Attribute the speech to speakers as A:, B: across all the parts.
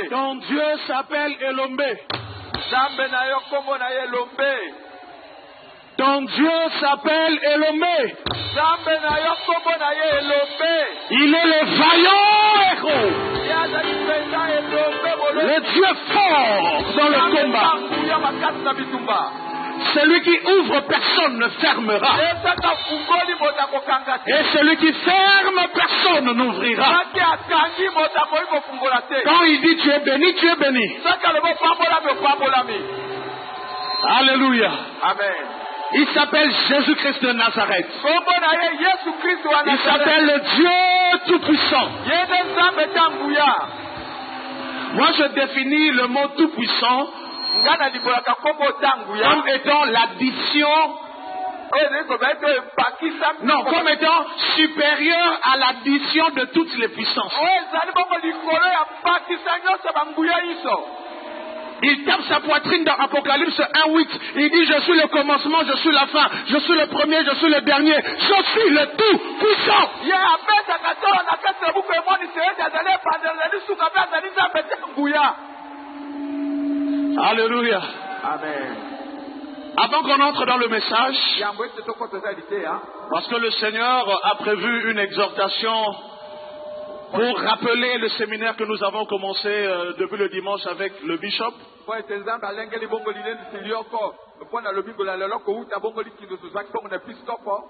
A: Ton Dieu s'appelle Elombe. Ton Dieu s'appelle Elombe. Il est le vaillant héros. Le Dieu fort dans le combat. Celui qui ouvre, personne ne fermera. Et celui qui ferme, personne n'ouvrira. Quand il dit tu es béni, tu es béni. Alléluia.
B: Amen.
A: Il s'appelle Jésus-Christ de Nazareth. Il s'appelle le Dieu Tout-Puissant. Moi je définis le mot Tout-Puissant comme étant l'addition Non, comme étant supérieur à l'addition de toutes les puissances. Il tape sa poitrine dans Apocalypse 1:8. Il dit, je suis le commencement, je suis la fin, je suis le premier, je suis le dernier, je suis le tout puissant. Alléluia.
B: Amen.
A: Avant qu'on entre dans le message, parce que le Seigneur a prévu une exhortation pour rappeler le séminaire que nous avons commencé depuis le dimanche avec le bishop.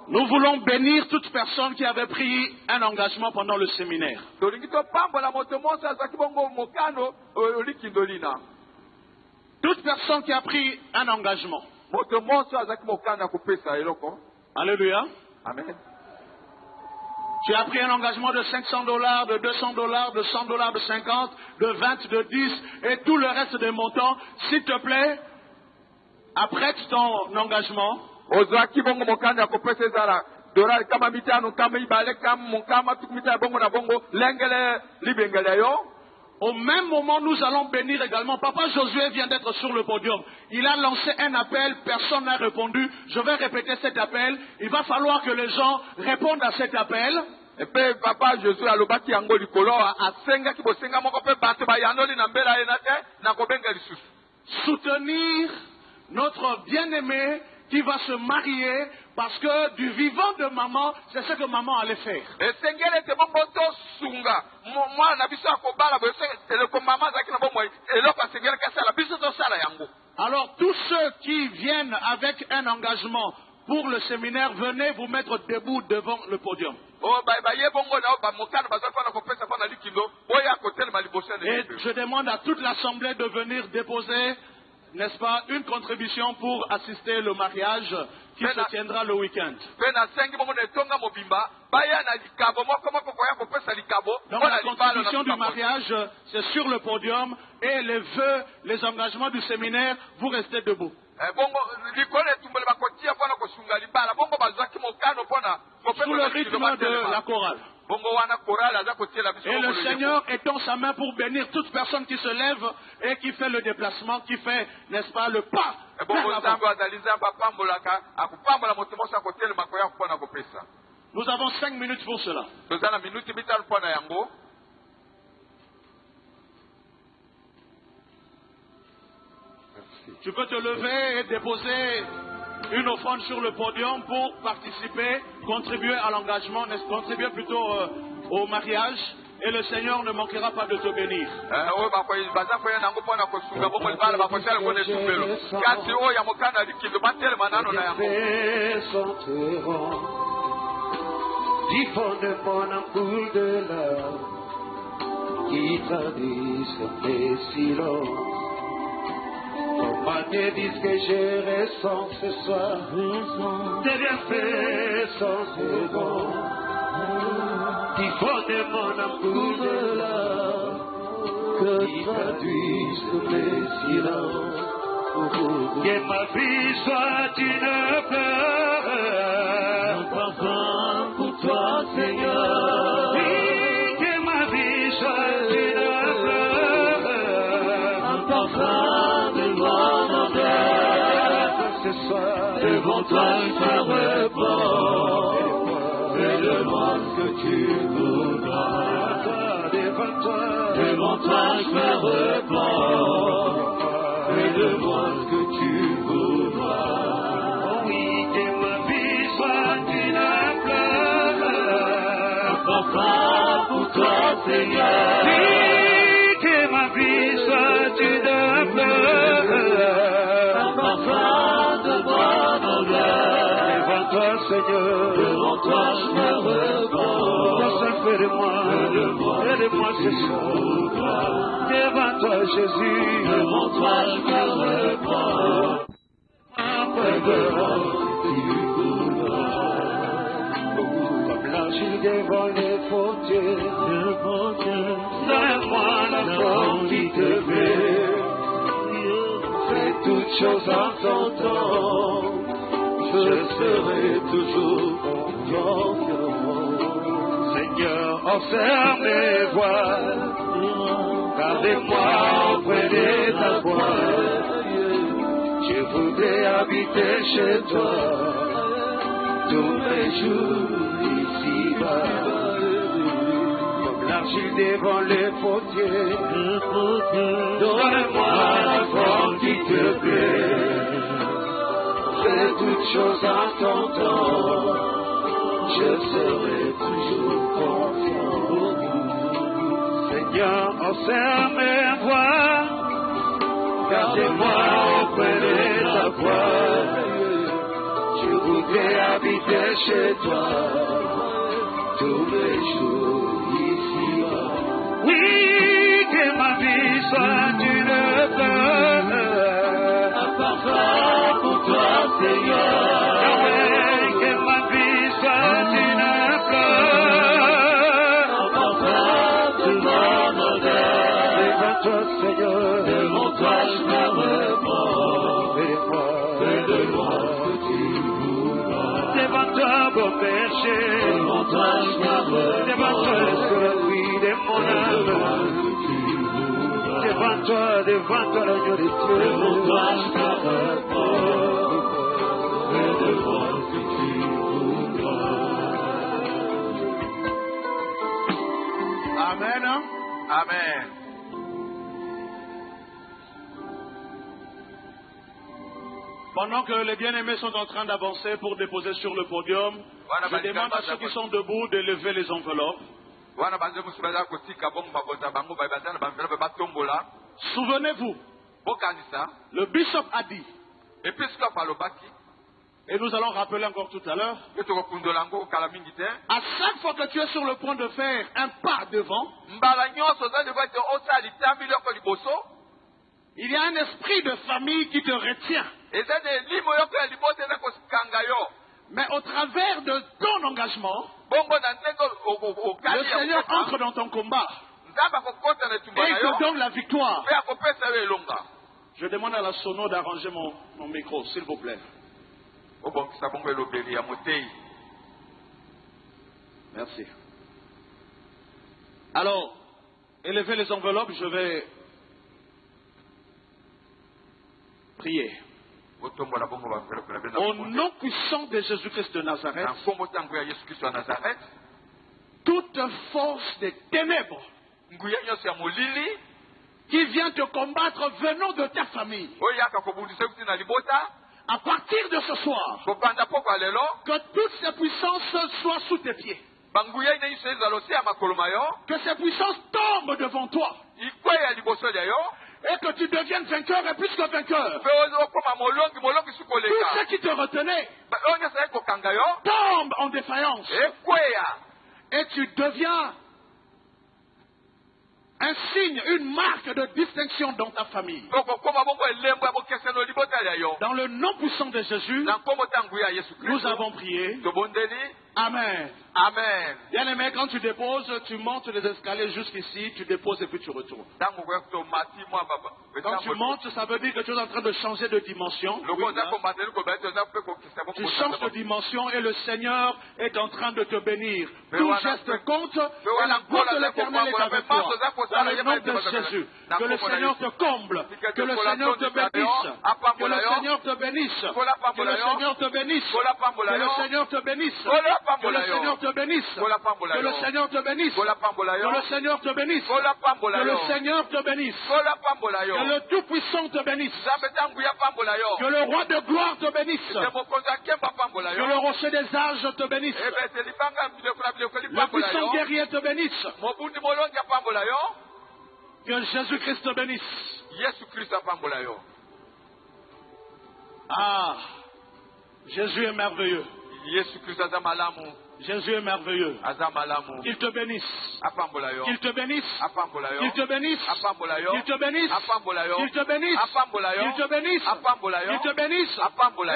A: Nous voulons bénir toute personne qui avait pris un engagement pendant le séminaire. Toute personne qui a pris un engagement. Alléluia.
B: Amen.
A: Tu as pris un engagement de $500, de $200, de $100, de 50, de 20, de 10 et tout le reste des montants. S'il te plaît, apprête ton engagement. Au même moment, nous allons bénir également. Papa Josué vient d'être sur le podium. Il a lancé un appel, personne n'a répondu. Je vais répéter cet appel. Il va falloir que les gens répondent à cet appel.
B: Et puis, Papa Josué a lobaki yango likolo a senga ki bosenga moko pe bato ba yandoli na mbela yenate na kobenga lisusu.
A: Soutenir notre bien-aimé qui va se marier parce que du vivant de maman, c'est ce que maman allait faire. Alors tous ceux qui viennent avec un engagement pour le séminaire, venez vous mettre debout devant le podium. Et je demande à toute l'assemblée de venir déposer, n'est-ce pas, une contribution pour assister au mariage qui se tiendra le week-end. Donc la contribution du mariage, c'est sur le podium et les vœux, les engagements du séminaire, vous restez debout. Sous le rythme de la chorale. Et le Seigneur étend sa main pour bénir toute personne qui se lève et qui fait le déplacement, qui fait, n'est-ce pas, le pas. Nous avons 5 minutes pour cela. Tu peux te lever et déposer une offrande sur le podium pour participer, contribuer à l'engagement, contribuer plutôt au mariage, et le Seigneur ne manquera pas de te bénir.
C: Diffonde mon ampoule de larmes qui traduisent mes silences. Tes disent que je ressens ce soir des bienfaits sans second. Diffonde mon ampoule de larmes qui traduisent mes silences. Que ma vie soit une fleur, un parfum pour toi, Seigneur. Oui, que ma vie soit une fleur, un parfum de mon odeur. Ce soir, devant toi, je me repose et demande ce que tu voudras. Devant toi, je me repose. Et demande ce que tu voudras. Oui, que ma vie soit une fleur, un parfum pour toi, Seigneur. Oui, que ma vie soit une fleur, un parfum de bonne odeur. Devant toi, Seigneur, devant toi, je me repose. Aide-moi ce soir. Devant toi, Jésus, devant toi, je me repose. Tu voudras. Comme l'argile devant les portières, donne-moi la forme qui te fait. Fais toutes choses en ton temps. Je serai toujours confiant. Seigneur, enserre mes voies, gardez-moi auprès de ta voix. Je voudrais habiter chez toi tous mes jours ici-bas. Comme l'argile devant les potiers, donne-moi la forme qui te plaît. Fais toutes choses en ton temps, je serai toujours confiant. Seigneur, enserre mes voies, gardez-moi auprès de ta voix. Je voudrais habiter chez toi tous les jours ici-bas. Oui, que ma vie soit une fleur, un parfum pour toi, Seigneur. Oui, que ma vie soit une fleur, un parfum de mon odeur. Devant toi, Seigneur, devant toi je me repose. Fais-de-moi ce que tu voudras. Devant toi, bon péché, devant toi je me repose. Devant toi, le fruit de mon âme. Devant toi, l'agneau de Dieu. Devant toi je me repose. Fais-de-moi ce que tu voudras.
A: Amen.
B: Amen.
A: Pendant que les bien-aimés sont en train d'avancer pour déposer sur le podium, je demande à ceux qui sont debout de lever les enveloppes. Souvenez-vous, le bishop a dit, et nous allons rappeler encore tout à l'heure, à chaque fois que tu es sur le point de faire un pas devant, il y a un esprit de famille qui te retient. Mais au travers de ton engagement, le Seigneur entre dans ton combat et te donne la victoire. Je demande à la sono d'arranger mon micro, s'il vous plaît. Merci. Alors, élevez les enveloppes, je vais prier. Au nom puissant de Jésus-Christ de Nazareth, toute force des ténèbres qui vient te combattre venant de ta famille, à partir de ce soir, que toutes ces puissances soient sous tes pieds. Que ces puissances tombent devant toi. Et que tu deviennes vainqueur et plus que vainqueur. Tout ce qui te retenait tombe en défaillance. Et tu deviens un signe, une marque de distinction dans ta famille. Dans le nom puissant de Jésus, nous avons prié. Amen.
B: Amen.
A: Bien aimé, quand tu déposes, tu montes les escaliers jusqu'ici, tu déposes et puis tu retournes. Quand tu montes, ça veut dire que tu es en train de changer de dimension. Tu changes de dimension et le Seigneur est en train de te bénir. Tout geste compte et la gloire de l'Éternel est avec toi. Dans le nom de Jésus. Que le Seigneur te comble. Que le Seigneur te bénisse. Que le Seigneur te bénisse. Que le Seigneur te bénisse. Que le Seigneur te bénisse. Que le Seigneur te bénisse. Que le Seigneur te bénisse. Que le Seigneur te bénisse. Que le Seigneur te bénisse. Que le Tout-Puissant te bénisse. Que le Roi de gloire te bénisse. Que le Rocher des âges te bénisse. Le puissant guerrier te bénisse. Que Jésus-Christ te bénisse. Ah, Jésus est merveilleux. Jésus est merveilleux. Qu'il te bénisse. Qu'il te bénisse. Qu'il te bénisse. Qu'il te bénisse. Qu'il te bénisse. Qu'il te bénisse. Qu'il te bénisse.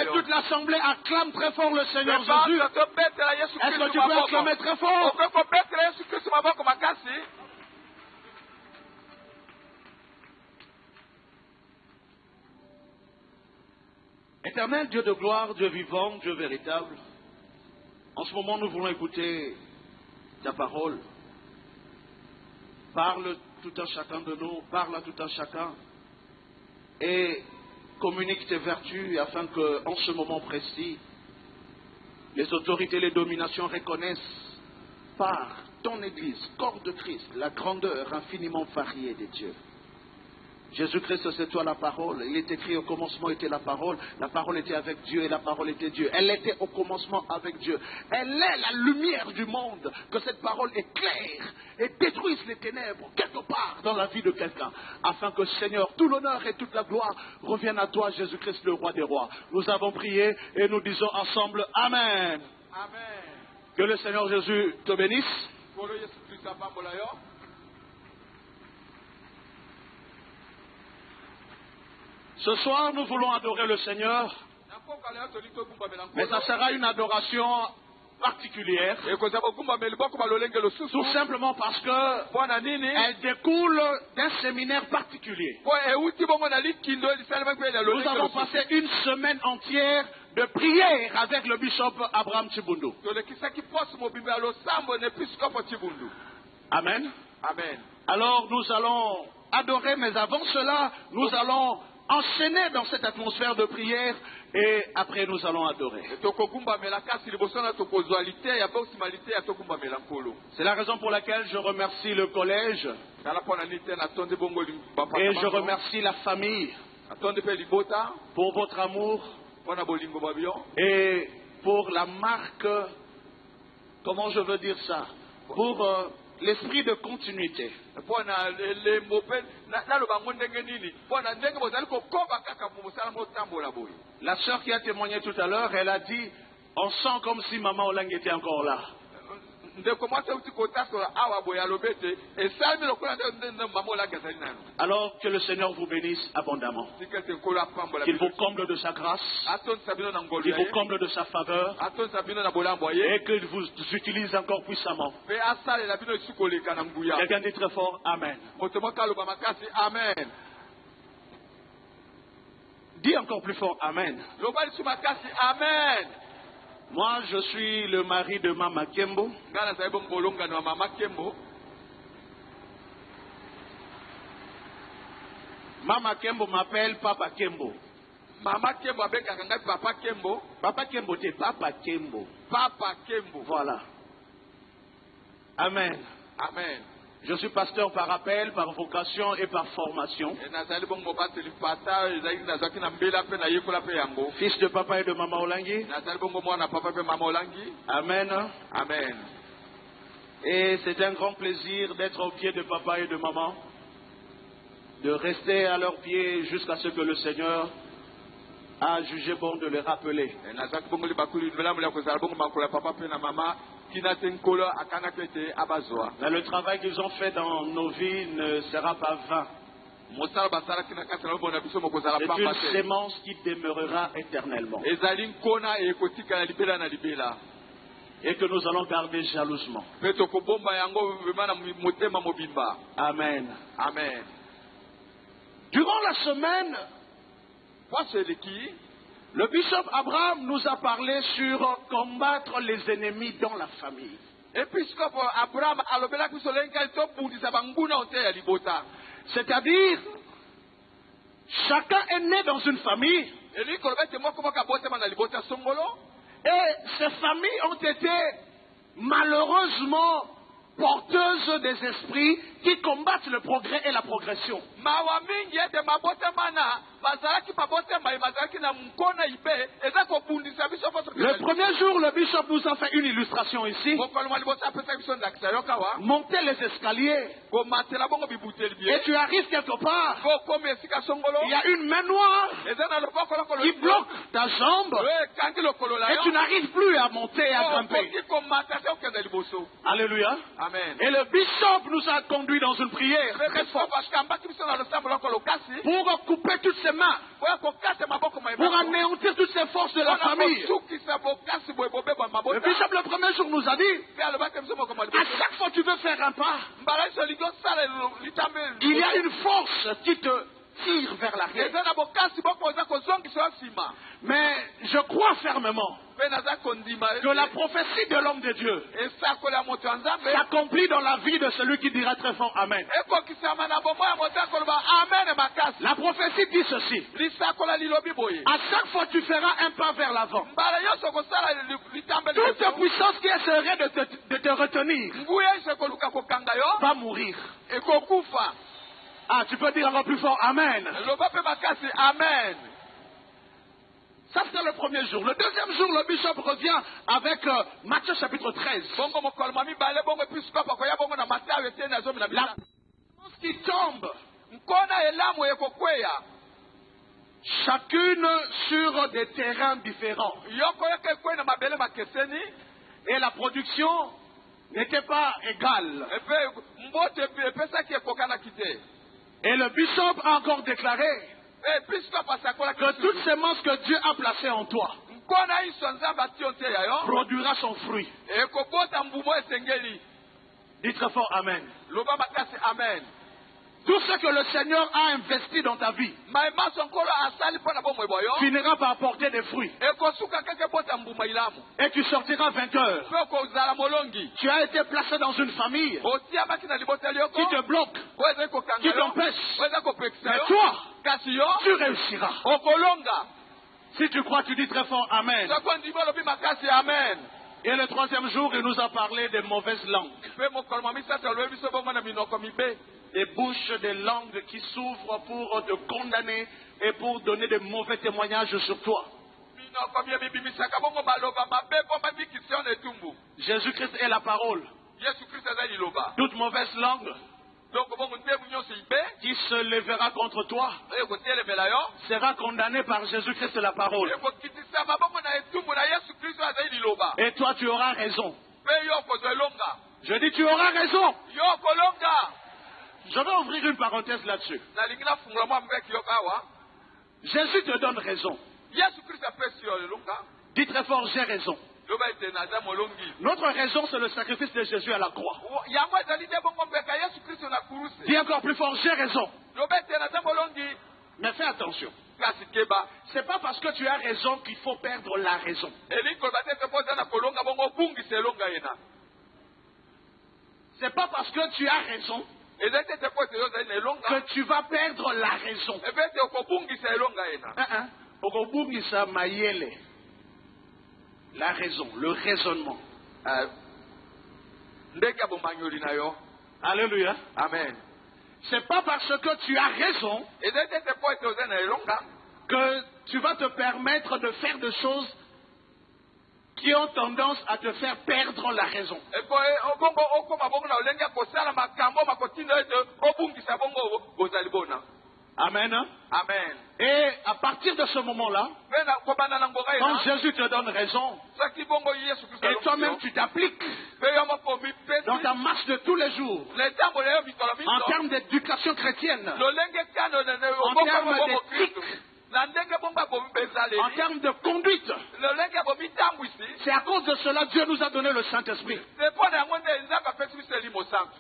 A: Et toute l'assemblée acclame très fort le Seigneur Jésus. Est-ce que tu peux acclamer très fort? Et éternel, Dieu de gloire, Dieu vivant, Dieu véritable, en ce moment nous voulons écouter ta parole. Parle tout un chacun de nous, parle à tout un chacun et communique tes vertus afin que, en ce moment précis, les autorités, les dominations reconnaissent par ton Église, corps de Christ, la grandeur infiniment variée de Dieu. Jésus-Christ, c'est toi la parole. Il est écrit au commencement était la parole était avec Dieu et la parole était Dieu. Elle était au commencement avec Dieu. Elle est la lumière du monde. Que cette parole éclaire et détruise les ténèbres quelque part dans la vie de quelqu'un. Afin que Seigneur, tout l'honneur et toute la gloire reviennent à toi, Jésus-Christ, le roi des rois. Nous avons prié et nous disons ensemble Amen.
B: Amen.
A: Que le Seigneur Jésus te bénisse. Ce soir, nous voulons adorer le Seigneur, mais ça sera une adoration particulière, tout simplement parce que elle découle d'un séminaire particulier. Nous avons passé une semaine entière de prière avec le bishop Abraham Chibundu. Amen.
B: Amen.
A: Alors nous allons adorer, mais avant cela, nous allons enchaîner dans cette atmosphère de prière et après nous allons adorer. C'est la raison pour laquelle je remercie le collège et je remercie la famille pour votre amour et pour la marque, comment je veux dire ça, pour l'esprit de continuité. La sœur qui a témoigné tout à l'heure, elle a dit, on sent comme si Maman Olang était encore là. Alors que le Seigneur vous bénisse abondamment. Qu'il vous comble de sa grâce. Qu'il vous comble de sa faveur. Et qu'il vous utilise encore puissamment. Quelqu'un dit très fort Amen.
B: Amen.
A: Dis encore plus fort Amen.
B: Amen.
A: Moi, je suis le mari de Mama Kembo. Mama Kembo m'appelle Papa Kembo.
B: Mama Kembo avec Papa Kembo.
A: Papa Kembo, c'est Papa Kembo.
B: Papa Kembo.
A: Voilà. Amen.
B: Amen.
A: Je suis pasteur par appel, par vocation et par formation. Fils de papa et de maman Olangi. Amen.
B: Amen.
A: Et c'est un grand plaisir d'être au pied de papa et de maman, de rester à leurs pieds jusqu'à ce que le Seigneur a jugé bon de les rappeler. Mais le travail qu'ils ont fait dans nos vies ne sera pas vain. C'est une sémence qui demeurera éternellement. Et que nous allons garder jalousement. Amen.
B: Amen.
A: Durant la semaine, le bishop Abraham nous a parlé sur combattre les ennemis dans la famille. C'est-à-dire, chacun est né dans une famille. Et ces familles ont été malheureusement porteuses des esprits qui combattent le progrès et la progression. Le premier jour, le bishop nous a fait une illustration ici. Monter les escaliers. Et tu arrives quelque part. Il y a une main noire qui bloque ta jambe. Et tu n'arrives plus à monter et à grimper. Alléluia.
B: Amen.
A: Et le bishop nous a conduits dans une prière très forte pour couper toutes ces mains, pour anéantir toutes ces forces de la famille. Le bishop le premier jour nous a dit, à chaque fois que tu veux faire un pas, il y a une force qui te tire vers l'arrière.
B: eza na bokasi bokoza kozongisa nsima
A: Mais je crois fermement
B: mpe naza kondima
A: que la prophétie de l'homme de Dieu
B: esakoli ya moto ya nzambe
A: s'accomplit dans la vie de celui qui dira très fort Amen.
B: ekokisama na bomoi ya moto akoloba amen makasi
A: La prophétie dit ceci.
B: lisakola lilobi boye
A: À chaque fois tu feras un pas vers l'avant.
B: mbala nyonso kosala litambeli
A: Toute puissance qui essaierait de te retenir
B: nguya ese koluka kokanga yo
A: va mourir.
B: ekokufa
A: Ah, tu peux dire encore plus fort Amen.
B: loba mpe makasi amen.
A: Ça, c'était le premier jour. Le deuxième jour, le bishop revient avec Matthieu chapitre 13.
B: bongo mokoloma mibale bongo episkope akoya bongo na matayo etieni na zomi na
A: La
B: bitano
A: puissance qui tombe,
B: nkona elamu ekokweya
A: chacune sur des terrains différents.
B: yoko yoka ekweyi na mabele makeseni
A: Et la production n'était pas égale.
B: epe mboto epesaki ekokanaki te
A: Et le bishop a encore déclaré
B: episkope asakolaki
A: que toute semence que Dieu a placée en toi
B: nkona iso nzambe atio nte ya yo
A: produira son fruit.
B: ekobota mbumo esengeli.
A: Dis très fort Amen.
B: Loba makasi amen.
A: Tout ce que le Seigneur a investi dans ta vie
B: maema sonkolo asali mpo na bomoi boyo
A: finira par porter des fruits.
B: ekosuka kaka ebota mbuma ilamu
A: Et tu sortiras vainqueur.
B: mpe okozala molongi
A: Tu as été placé dans une famille
B: otiamaki na liboteli yoko
A: qui te bloque,
B: po ezali kokanga
A: qui
B: yo
A: t'empêche.
B: po ezali kopekisa
A: Mais
B: yo
A: toi,
B: kasi yo
A: tu réussiras.
B: okolonga.
A: Si tu crois, tu dis très fort Amen.
B: soko ndimi olobi makasi amen.
A: Et le troisième jour, il nous a parlé des mauvaises langues.
B: mpe mokolo ma misato alobi biso bongo na minoko mibe
A: Des bouches, des langues qui s'ouvrent pour te condamner et pour donner de mauvais témoignages sur toi.
B: minoko mie bibimisaka bongo baloba mabe mpo babikisi yo na etumbu.
A: Jésus-Christ est la parole.
B: yesu kristo aza liloba
A: Toute mauvaise langue
B: donc bongo ndebu nyonso ibe
A: qui se lèvera contre toi
B: ekotelemela yo
A: sera condamnée par Jésus-Christ la parole.
B: ekokitisama bongo na etumbu na yesu kristo azali liloba
A: Et toi, tu auras raison.
B: mpe yo okozwa elonga
A: Je dis, tu auras raison.
B: yo okolonga.
A: Je vais ouvrir une parenthèse là-dessus.
B: nalingi nafungola mwa mbeki yo awa
A: Jésus te donne raison.
B: yesu kristo apesi yo elonga
A: Dis très fort, j'ai raison.
B: loba ete naza molongi.
A: Notre raison, c'est le sacrifice de Jésus à la croix.
B: yango ezali te bongo mbeka yesu kristo na kuruse.
A: Dis encore plus fort, j'ai raison.
B: loba ete naza molongi.
A: Mais fais attention.
B: kasi keba
A: C'est pas parce que tu as raison qu'il faut perdre la raison.
B: elingi koloba te ete mpo oza na kolonga bongo obungisa elonga yena.
A: C'est pas parce que tu as raison
B: ezali te ete mpo ete yo ozali na elonga
A: que tu vas perdre la raison.
B: epe ete okobungisa elonga yena.
A: Okobungisa mayele. La raison, le raisonnement.
B: ndenge ya bomanyoli na yo.
A: Alléluia.
B: amen.
A: C'est pas parce que tu as raison
B: ezali te ete mpo ete ozali na elonga
A: que tu vas te permettre de faire des choses qui ont tendance à te faire perdre la raison.
B: epo bongo okoma bongo na olenge ya kosala makambo makotinda ete obungisa bongo bozali bona.
A: Amen.
B: amen.
A: Et à partir de ce moment-là,
B: mpe na kobanda na ngonga
A: quand
B: yena
A: Jésus te donne raison,
B: soki bongo yesu kristo
A: et toi-même tu t'appliques
B: mpe yo moko mipesi
A: dans ta marche de tous les jours,
B: na etambola yo mikolo
A: en
B: miso
A: termes d'éducation chrétienne,
B: lolenge kano
A: en termes
B: bongo
A: d'éthique,
B: kristo na ndenge bongo abomi
A: en
B: bezaleli
A: termes de conduite,
B: lolenge abomi tambwisi
A: c'est à cause de cela que Dieu nous a donné le Saint-Esprit.
B: te mpo na yango nde nzambe apesi biso elimo santu.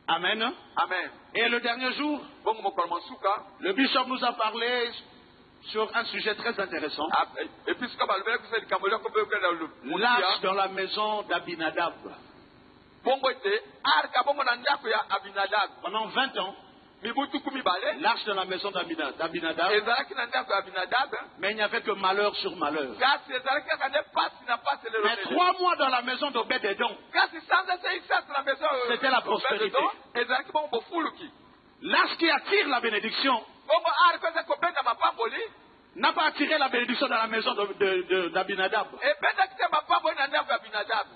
A: Amen.
B: amen.
A: Et le dernier jour,
B: bongo mokolo mosuka
A: le bishop nous a parlé sur un sujet très intéressant.
B: episika balobelaki biso likambo lioko mpe
A: L'arche dans la maison d'Abinadab.
B: bongo ete arka bongo na ndako ya abinadab
A: Pendant 20 ans,
B: mibutuku mibale
A: l'arche dans la maison d'Abinadab,
B: ezalaki na ndako ya abinadab
A: mais il n'y avait que malheur sur malheur.
B: kasi ezalaki kaka nde pasi na pasi lelo
A: Mais
B: lelo.
A: 3 mois dans la maison d'Obed-Edom,
B: kasi sanza se isasi na maison
A: C'était la prospérité.
B: ezalaki bongo bofuluki
A: l'arche qui attire la bénédiction
B: bongo arka eza kobenda mapamboli
A: n'a pas attiré la bénédiction dans la maison d'Abinadab.
B: ebendaki te mapamboli na ndako ya abinadab.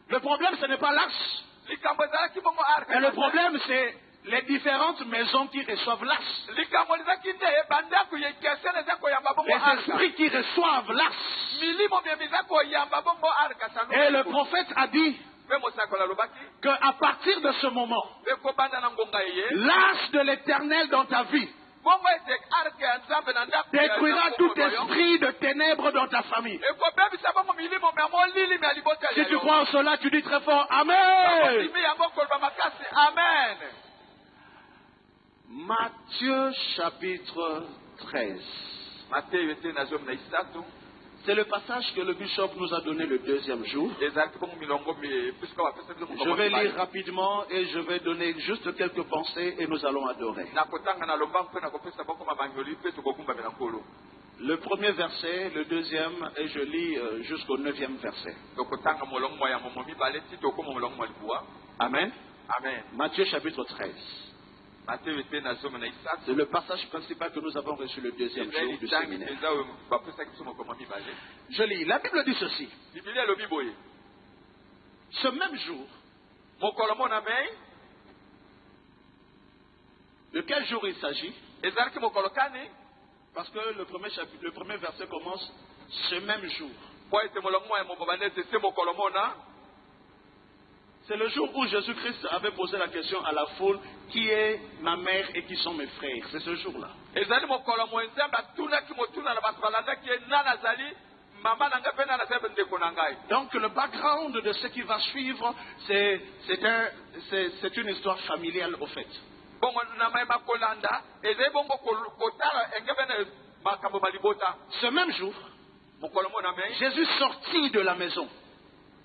A: Le problème, ce n'est pas l'arche.
B: likambo ezalaki bongo arka
A: Mais le problème, c'est les différentes maisons qui reçoivent l'arche.
B: likambo ezalaki nde bandako yekesene eza koyamba bongo
A: Les
B: arka
A: esprits qui reçoivent l'arche.
B: milimo miemi eza koyamba bongo arka sanu
A: Et le prophète a dit
B: mpe mosakoli alobaki
A: qu'à partir de ce moment,
B: mpe kobanda na ngonga eye
A: l'arche de l'Éternel dans ta vie
B: bongo ete arke ya nzambe na ndako ya
A: détruira
B: nzambe
A: tout
B: oyo.
A: esprit de ténèbres dans ta famille.
B: ekobebisa bongo milimo mya molilimi ya liboteli
A: Si
B: ya
A: tu
B: yo.
A: crois en cela, tu dis très fort Amen.
B: Okimi yango koloba makasi amen.
A: Matthieu chapitre 13.
B: Mateyo ete na zomi na isato.
A: C'est le passage que le bishop nous a donné le deuxième jour.
B: Ezalaki bongo milongo puisque bapesa biso
A: Je vais lire rapidement et je vais donner juste quelques pensées et nous allons adorer.
B: nakotanga na lombango mpe nakopesa bango mabangoli mpe tokokumbamela nkolo.
A: Le premier verset, le deuxième, et je lis jusqu'au 9e verset.
B: tokotanga molongo mwa yango mo mibale ti tokoma molongo mwa libuwa.
A: Amen.
B: Amen.
A: Matthieu chapitre 13.
B: Mateyo ete na zomi na isato.
A: C'est le passage principal que nous avons reçu le deuxième jour du séminaire.
B: eza oyo bapesaki biso mokoma mibale.
A: Je lis. La Bible dit ceci.
B: bibilia elobi boye.
A: Ce même jour,
B: mokolo mo na mei.
A: de quel jour il s'agit?
B: ezalaki mokolo kani.
A: Parce que le premier verset commence ce même jour.
B: po ete molongo mwa ya mokobanda ete se mokolo mona.
A: C'est le jour où Jésus-Christ avait posé la question à la foule, qui est ma mère et qui sont mes frères? C'est ce jour-là.
B: ezali mokolo mo nzambe atunaki motuna na bato balandaki ye nani azali mama na ngai mpe nani azali ndeko na ngai.
A: Donc le background de ce qui va suivre, c'est une histoire familiale au fait.
B: bongo na mayeba kolanda ezali bongo kotala engebe na makambo malibota.
A: Ce même jour,
B: mokolo mo na mei.
A: Jésus sortit de la maison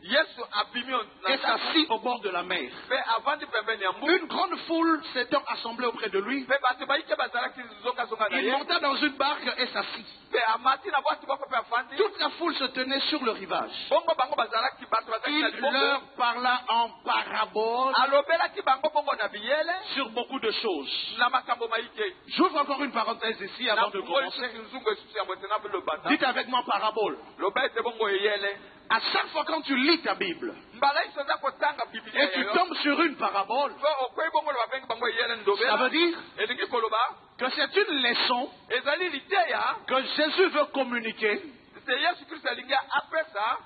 B: yesu abimi
A: et s'assit au bord de la mer.
B: mpe avandi pembeni ya mbu.
A: Une grande foule s'étant assemblée auprès de lui,
B: mpe bato bayike bazalaki zongazonga na
A: il
B: ye.
A: monta dans une barque et s'assit.
B: mpe amati na bwaki moko mpe afandi.
A: Toute la foule se tenait sur le rivage.
B: bongo bango bazalaki bato bazalaki na
A: Il
B: libongo.
A: leur parla en parabole
B: alobelaki bango bongo na biyele
A: sur beaucoup de choses.
B: na makambo maike.
A: J'ouvre encore une parenthèse ici avant de commencer.
B: nzungu esusu ya mwete na bilobanda.
A: Dites avec moi parabole.
B: loba ete bongo eyele.
A: À chaque fois quand tu lis ta Bible
B: mbala iso oza kotanga bibilia
A: et tu tombes sur une parabole,
B: so okwei bongo lo babengi bango eyele
A: ça
B: ndobela.
A: veut dire
B: elingi koloba
A: que c'est une leçon
B: ezali liteya
A: que Jésus veut communiquer
B: se yesu kristo alingi apesa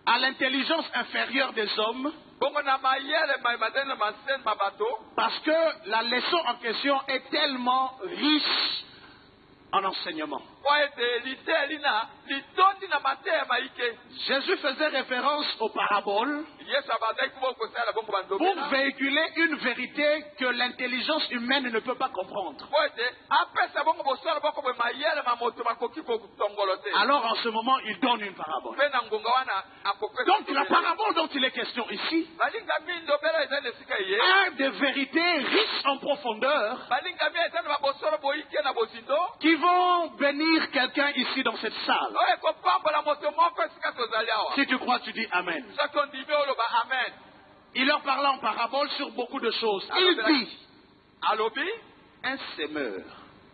A: à l'intelligence inférieure des hommes,
B: bongo na mayele bazali na masene mabato.
A: parce que la leçon en question est tellement riche en enseignement.
B: po ete liteya lina litondi na mateya maike.
A: Jésus faisait référence aux paraboles
B: yesu abandaki kubo kosala bongo
A: pour
B: bandobela
A: véhiculer une vérité que l'intelligence humaine ne peut pas comprendre.
B: po ete apesa bongo bosala boko boye mayele mamoto makoki kotongolo te.
A: Alors en ce moment, il donne une parabole.
B: mpe na ngonga wana akopesa
A: Donc la parabole dont il est question ici
B: balingami ndobela eza na esika ye.
A: a des vérités riches en profondeur
B: balingami eza na babosolo boyike na bozindo
A: qui vont bénir quelqu'un ici dans cette salle.
B: oyo ekopambola moto moko esika tozali awa.
A: Si tu crois, tu dis Amen.
B: soki ondimi oloba amen.
A: Il leur parla en parabole sur beaucoup de choses. Il dit,
B: alobi
A: un semeur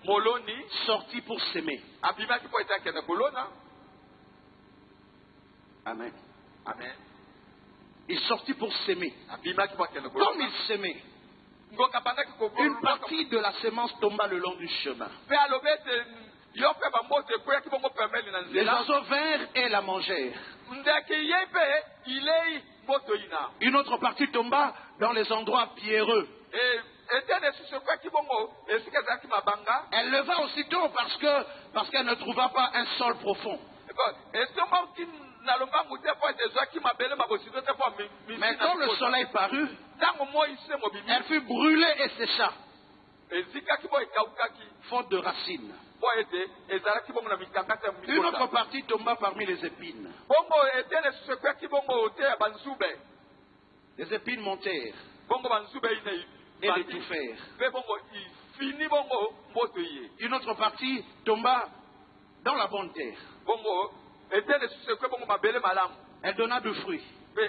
B: moloni
A: sorti pour s'aimer.
B: abimaki po ete akende kolona.
A: Amen.
B: amen.
A: Il sortit pour s'aimer.
B: abimaki po akende
A: Comme
B: kolona.
A: il s'aimait,
B: ngoka bandaki
A: une partie de la sémence tomba le long du chemin.
B: mpe alobi ete yo mpe bamboto ekweyaki bongo pembeni na
A: Les
B: nzela.
A: oiseaux vinrent et la mangèrent.
B: ndeke ye mpe ilei moto ina.
A: Une autre partie tomba dans les endroits pierreux.
B: etene esusu ekweyaki bongo esika ezalaki mabanga.
A: Elle leva aussitôt parce qu'elle ne trouva pas un sol profond.
B: etomboki na lombangu te po ete ezwaki mabele mabosido te po
A: Mais quand le soleil parut,
B: ntango moi se mobimi
A: elle fut brûlée et sécha,
B: ezikaki bo ekaukaki
A: faute de racines.
B: po ete ezalaki bongo na mikangata ya
A: Une autre
B: mikota.
A: partie tomba parmi les épines.
B: bongo etene esusu ekweyaki bongo te ya banzube.
A: Les épines montèrent
B: bongo banzube ine
A: et l'étouffèrent.
B: mpe bongo ifini bongo mboto ye.
A: Une autre partie tomba dans la bonne terre.
B: bongo etene esusu ekwe bongo mabele malamu
A: Elle donna du fruit.
B: mpe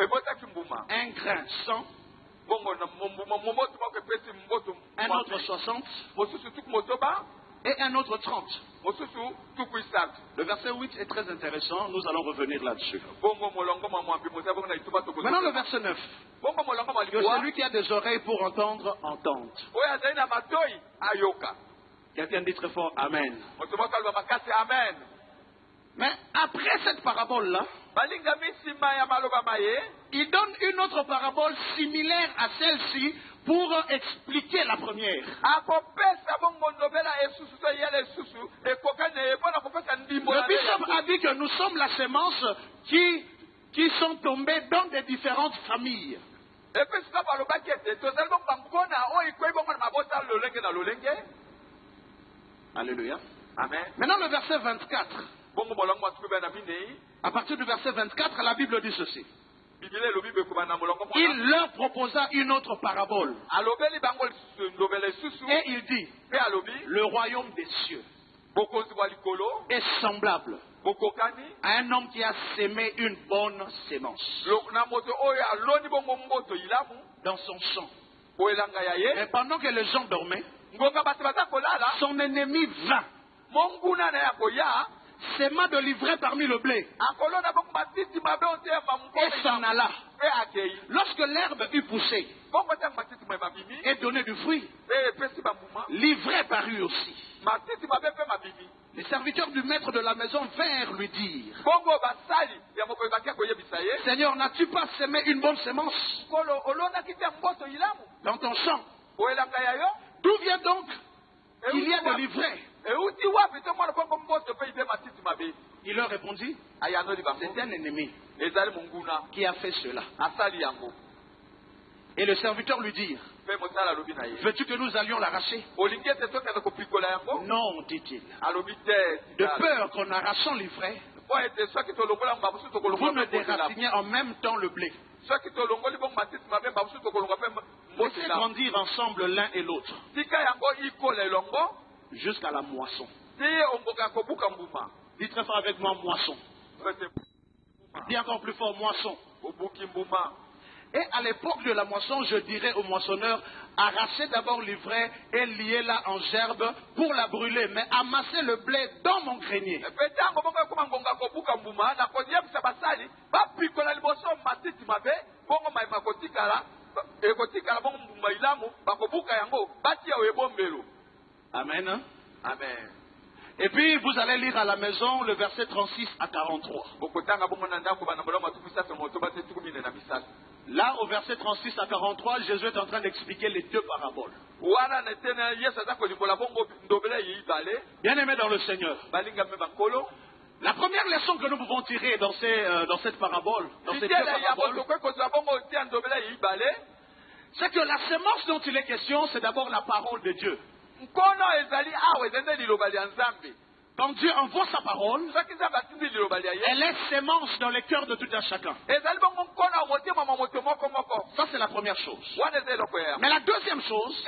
B: ebotaki mbuma.
A: Un grain 100,
B: bongo na momoto moko epesi mboto
A: un autre 60
B: mosusu tuku motoba
A: et un autre 30.
B: mosusu tuku isatu.
A: Le verset 8 est très intéressant, nous allons revenir là-dessus.
B: bongo molongo mamwambi moza bongo na ituba toko.
A: Maintenant le verset 9.
B: bongo molongo
A: Que
B: malikuwa
A: celui qui a des oreilles pour entendre, entende.
B: oyo azali na matoi ayoka.
A: Quelqu'un dit très fort Amen.
B: moto moko aloba makasi amen.
A: Mais après cette parabole-là,
B: balingami nsima ya maloba maye
A: il donne une autre parabole similaire à celle-ci pour expliquer la première.
B: akopesa bongo ndobela esusu to yele esusu ekokani ebona kopesa ndimbo
A: Le
B: na
A: bishop
B: ndela.
A: a dit que nous sommes la sémence qui sont tombés dans des différentes familles.
B: Et puis, si tu as le baquet, tu as le
A: Alléluia.
B: Amen.
A: Maintenant le verset 24. À partir du verset 24, la Bible dit ceci. Il leur proposa une autre parabole. Et il dit, le royaume des cieux est semblable à un homme qui a sémé une bonne sémence dans son champ. Et pendant que les gens dormaient, son ennemi vint, séma de l'ivraie parmi le blé, et s'en alla. Lorsque l'herbe eut poussé et donné du fruit, l'ivraie parut aussi. Les serviteurs du maître de la maison vinrent lui dire, Seigneur, n'as-tu pas sémé une bonne sémence dans ton champ? D'où vient donc qu'il y a de l'ivraie? Il leur répondit, c'est un ennemi qui a fait cela. Et le serviteur lui dit, veux-tu que nous allions l'arracher? Non, dit-il. De peur qu'en arrachant l'ivraie, vous ne déraciniez en même temps le blé. Laissez grandir ensemble l'un et l'autre jusqu'à la moisson. Dites très fort avec moi, moisson. Dis encore plus fort, moisson. Et à l'époque de la moisson, je dirais au moissonneur, arrachez d'abord l'ivraie et liez-la en gerbe pour la brûler, mais amassez le blé dans mon grenier. Amen.
B: Amen.
A: Et puis vous allez lire à la maison le verset 36 à 43. Là, au verset 36 à 43, Jésus est en train d'expliquer les deux paraboles. Bien-aimés dans le Seigneur, la première leçon que nous pouvons tirer dans cette parabole, dans ces deux paraboles, c'est que la semence dont il est question, c'est d'abord la parole de Dieu. Quand Dieu envoie sa parole, elle est sémence dans les cœurs de tout un chacun. Ça, c'est la première chose. Mais la deuxième chose,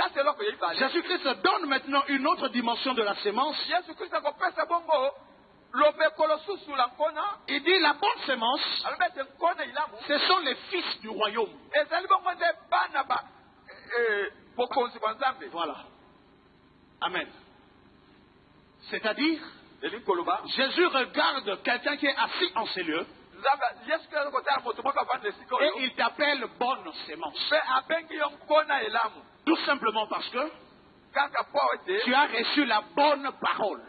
A: Jésus-Christ donne maintenant une autre dimension de la sémence. Il dit la bonne sémence, ce sont les fils du royaume. Voilà. Amen. C'est-à-dire, Jésus regarde quelqu'un qui est assis en ces lieux et il t'appelle bonne sémence. Tout simplement parce que tu as reçu la bonne parole.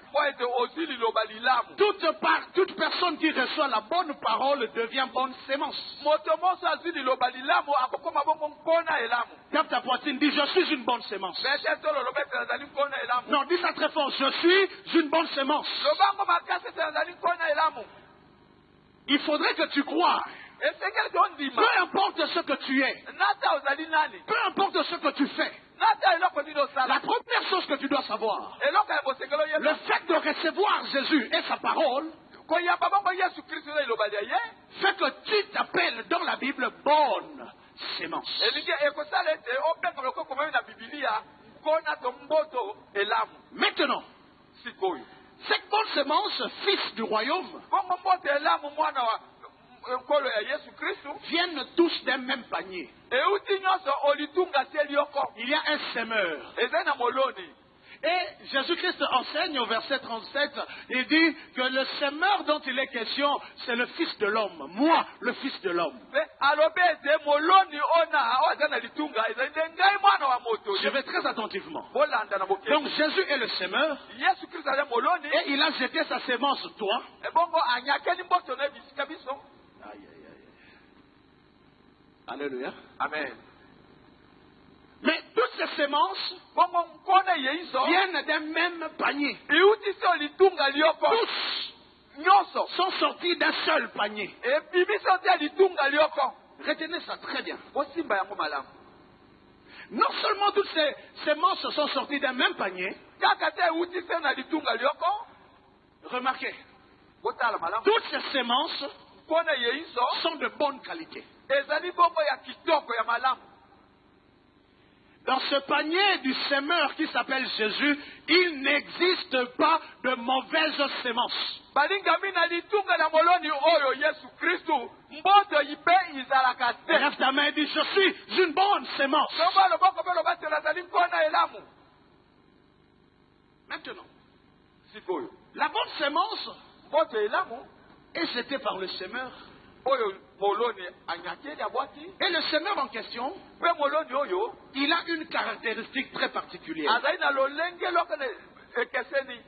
A: Toute personne qui reçoit la bonne parole devient bonne sémence. Tape ta poitrine, dis je suis une bonne sémence. Non, dis ça très fort, je suis une bonne sémence. Il faudrait que tu crois. Peu importe ce que tu es, peu importe ce que tu fais, la première chose que tu dois savoir, le fait de recevoir Jésus et sa parole, fait que tu t'appelles dans la Bible bonne sémence. Maintenant, cette bonne sémence, fils du royaume, viennent tous d'un même panier. Il y a un semeur. Et Jésus-Christ enseigne au verset 37, il dit que le semeur dont il est question, c'est le Fils de l'homme. Moi, le Fils de l'homme. Je vais très attentivement. Donc Jésus est le semeur. Et il a jeté sa sémence sur toi. Alléluia.
B: Amen.
A: Mais toutes ces sémences viennent d'un même panier. Tous sont sortis d'un seul panier. Retenez ça très bien.
B: Bosimba yango malamu.
A: Non seulement toutes ces semences sont sorties d'un même panier.
B: Kaka te uti se na litunga lioko.
A: Remarquez,
B: Botala malamu.
A: toutes ces semences
B: Pona yeiso
A: sont de bonne qualité.
B: ezali bongo ya kitoko ya malamu.
A: Dans ce panier du semeur qui s'appelle Jésus, il n'existe pas de mauvaises semences.
B: Balingami na litunga na moloni oyo Yesu Kristu mboto ipe izalaka te.
A: Lève ta main et dis, je suis une bonne semence.
B: Somba loboko pe lobatela zali mpona elamu.
A: Maintenant,
B: Sikoyo.
A: la bonne semence
B: Mboto elamu
A: est jetée par le semeur.
B: oyo moloni anyakeli abwaki.
A: Et le semeur en question,
B: Pe moloni oyo
A: il a une caractéristique très particulière.
B: azali na lolenge loko ne ekeseni.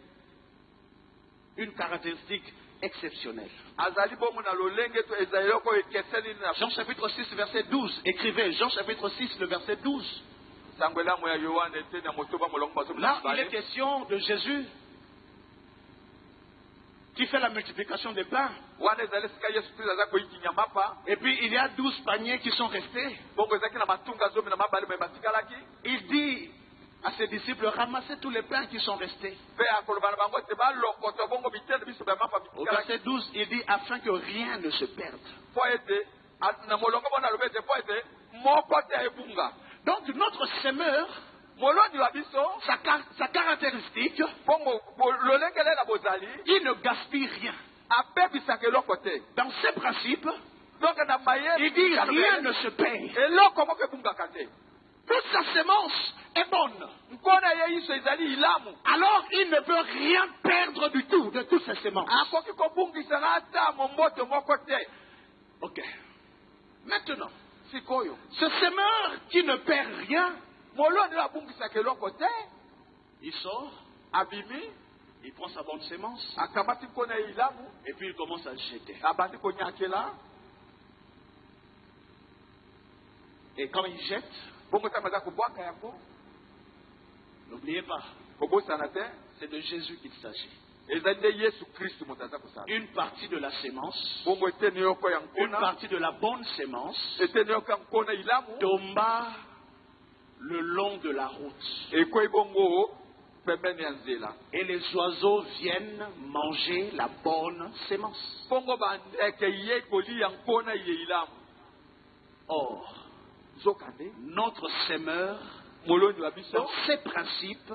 A: Une caractéristique exceptionnelle.
B: Azali bongo na lolenge to ezali loko ekeseni na
A: Jean chapitre 6, verset 12. Écrivez Jean chapitre 6, le verset 12.
B: sangwela mo ya Yohane te na motoba molongo bazo
A: Là, il est question de Jésus qui fait la multiplication des pains.
B: wana ezali sika Yesu Kristo aza koyikinya mapa.
A: Et puis, il y a 12 paniers qui sont restés.
B: Bongo ezaki na matunga zomi na mabale me batikalaki.
A: Il dit à ses disciples, ramassez tous les pains qui sont restés.
B: Pe akoloba na bango te balokoto bongo bitende biso ba mapa
A: Au
B: bitikalaki.
A: verset 12, il dit, afin que rien ne se perde.
B: Po ete na molongo bona lobe te po ete moko te ebunga.
A: Donc, notre semeur,
B: Moloni wa biso
A: sa caractéristique,
B: bongo lolengele na bozali
A: il ne gaspille rien.
B: apebisaka eloko te.
A: Dans ses principes,
B: Donc na mayele
A: il dit, rien ne se perd.
B: eloko moko ebungaka te.
A: Toute sa semence est bonne.
B: Nkona ye iso ezali ilamu.
A: Alors, il ne peut rien perdre du tout de toutes ses semences.
B: Akoki kobungisaka ata momboto moko te.
A: Ok. Maintenant,
B: Sikoyo.
A: ce semeur qui ne perd rien,
B: Moloni abungisaka eloko te.
A: il sort,
B: Abimi
A: il prend sa bonne sémence,
B: akamati nkona ye ilamu
A: et puis il commence à jeter.
B: abandi konyakela.
A: Et quand il jette,
B: Bongo ntango aza kobwaka yango
A: n'oubliez pas,
B: kobosana te.
A: c'est de Jésus qu'il s'agit.
B: Ezali nde Yesu Kristu moto aza kosala.
A: Une partie de la sémence,
B: Bongo eteni yoko ya
A: une
B: nkona.
A: partie de la bonne sémence
B: Eteni yoko ya nkona ilamu.
A: tomba le long de la route.
B: Ekweyi bongo pembeni ya nzela.
A: Et les oiseaux viennent manger la bonne sémence.
B: Bongo bandeke ye kolia nkona ye ilamu.
A: Or,
B: Zokande
A: notre semeur,
B: moloni wa biso
A: dans ses principes,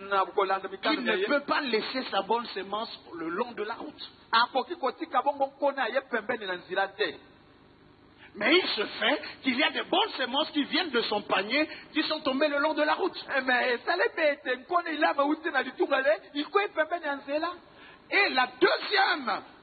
B: na kolanda mikano
A: il
B: na
A: ne
B: ye
A: peut pas laisser sa bonne sémence le long de la route.
B: akoki kotika bongo nkona ye pembeni na nzela te.
A: Mais il se fait qu'il y a des bonnes semences qui viennent de son panier, qui sont tombées le long de la route.
B: Mais esali mpe ete nkona ilamu euti na litunga le ikweyi pembeni ya nzela.
A: Et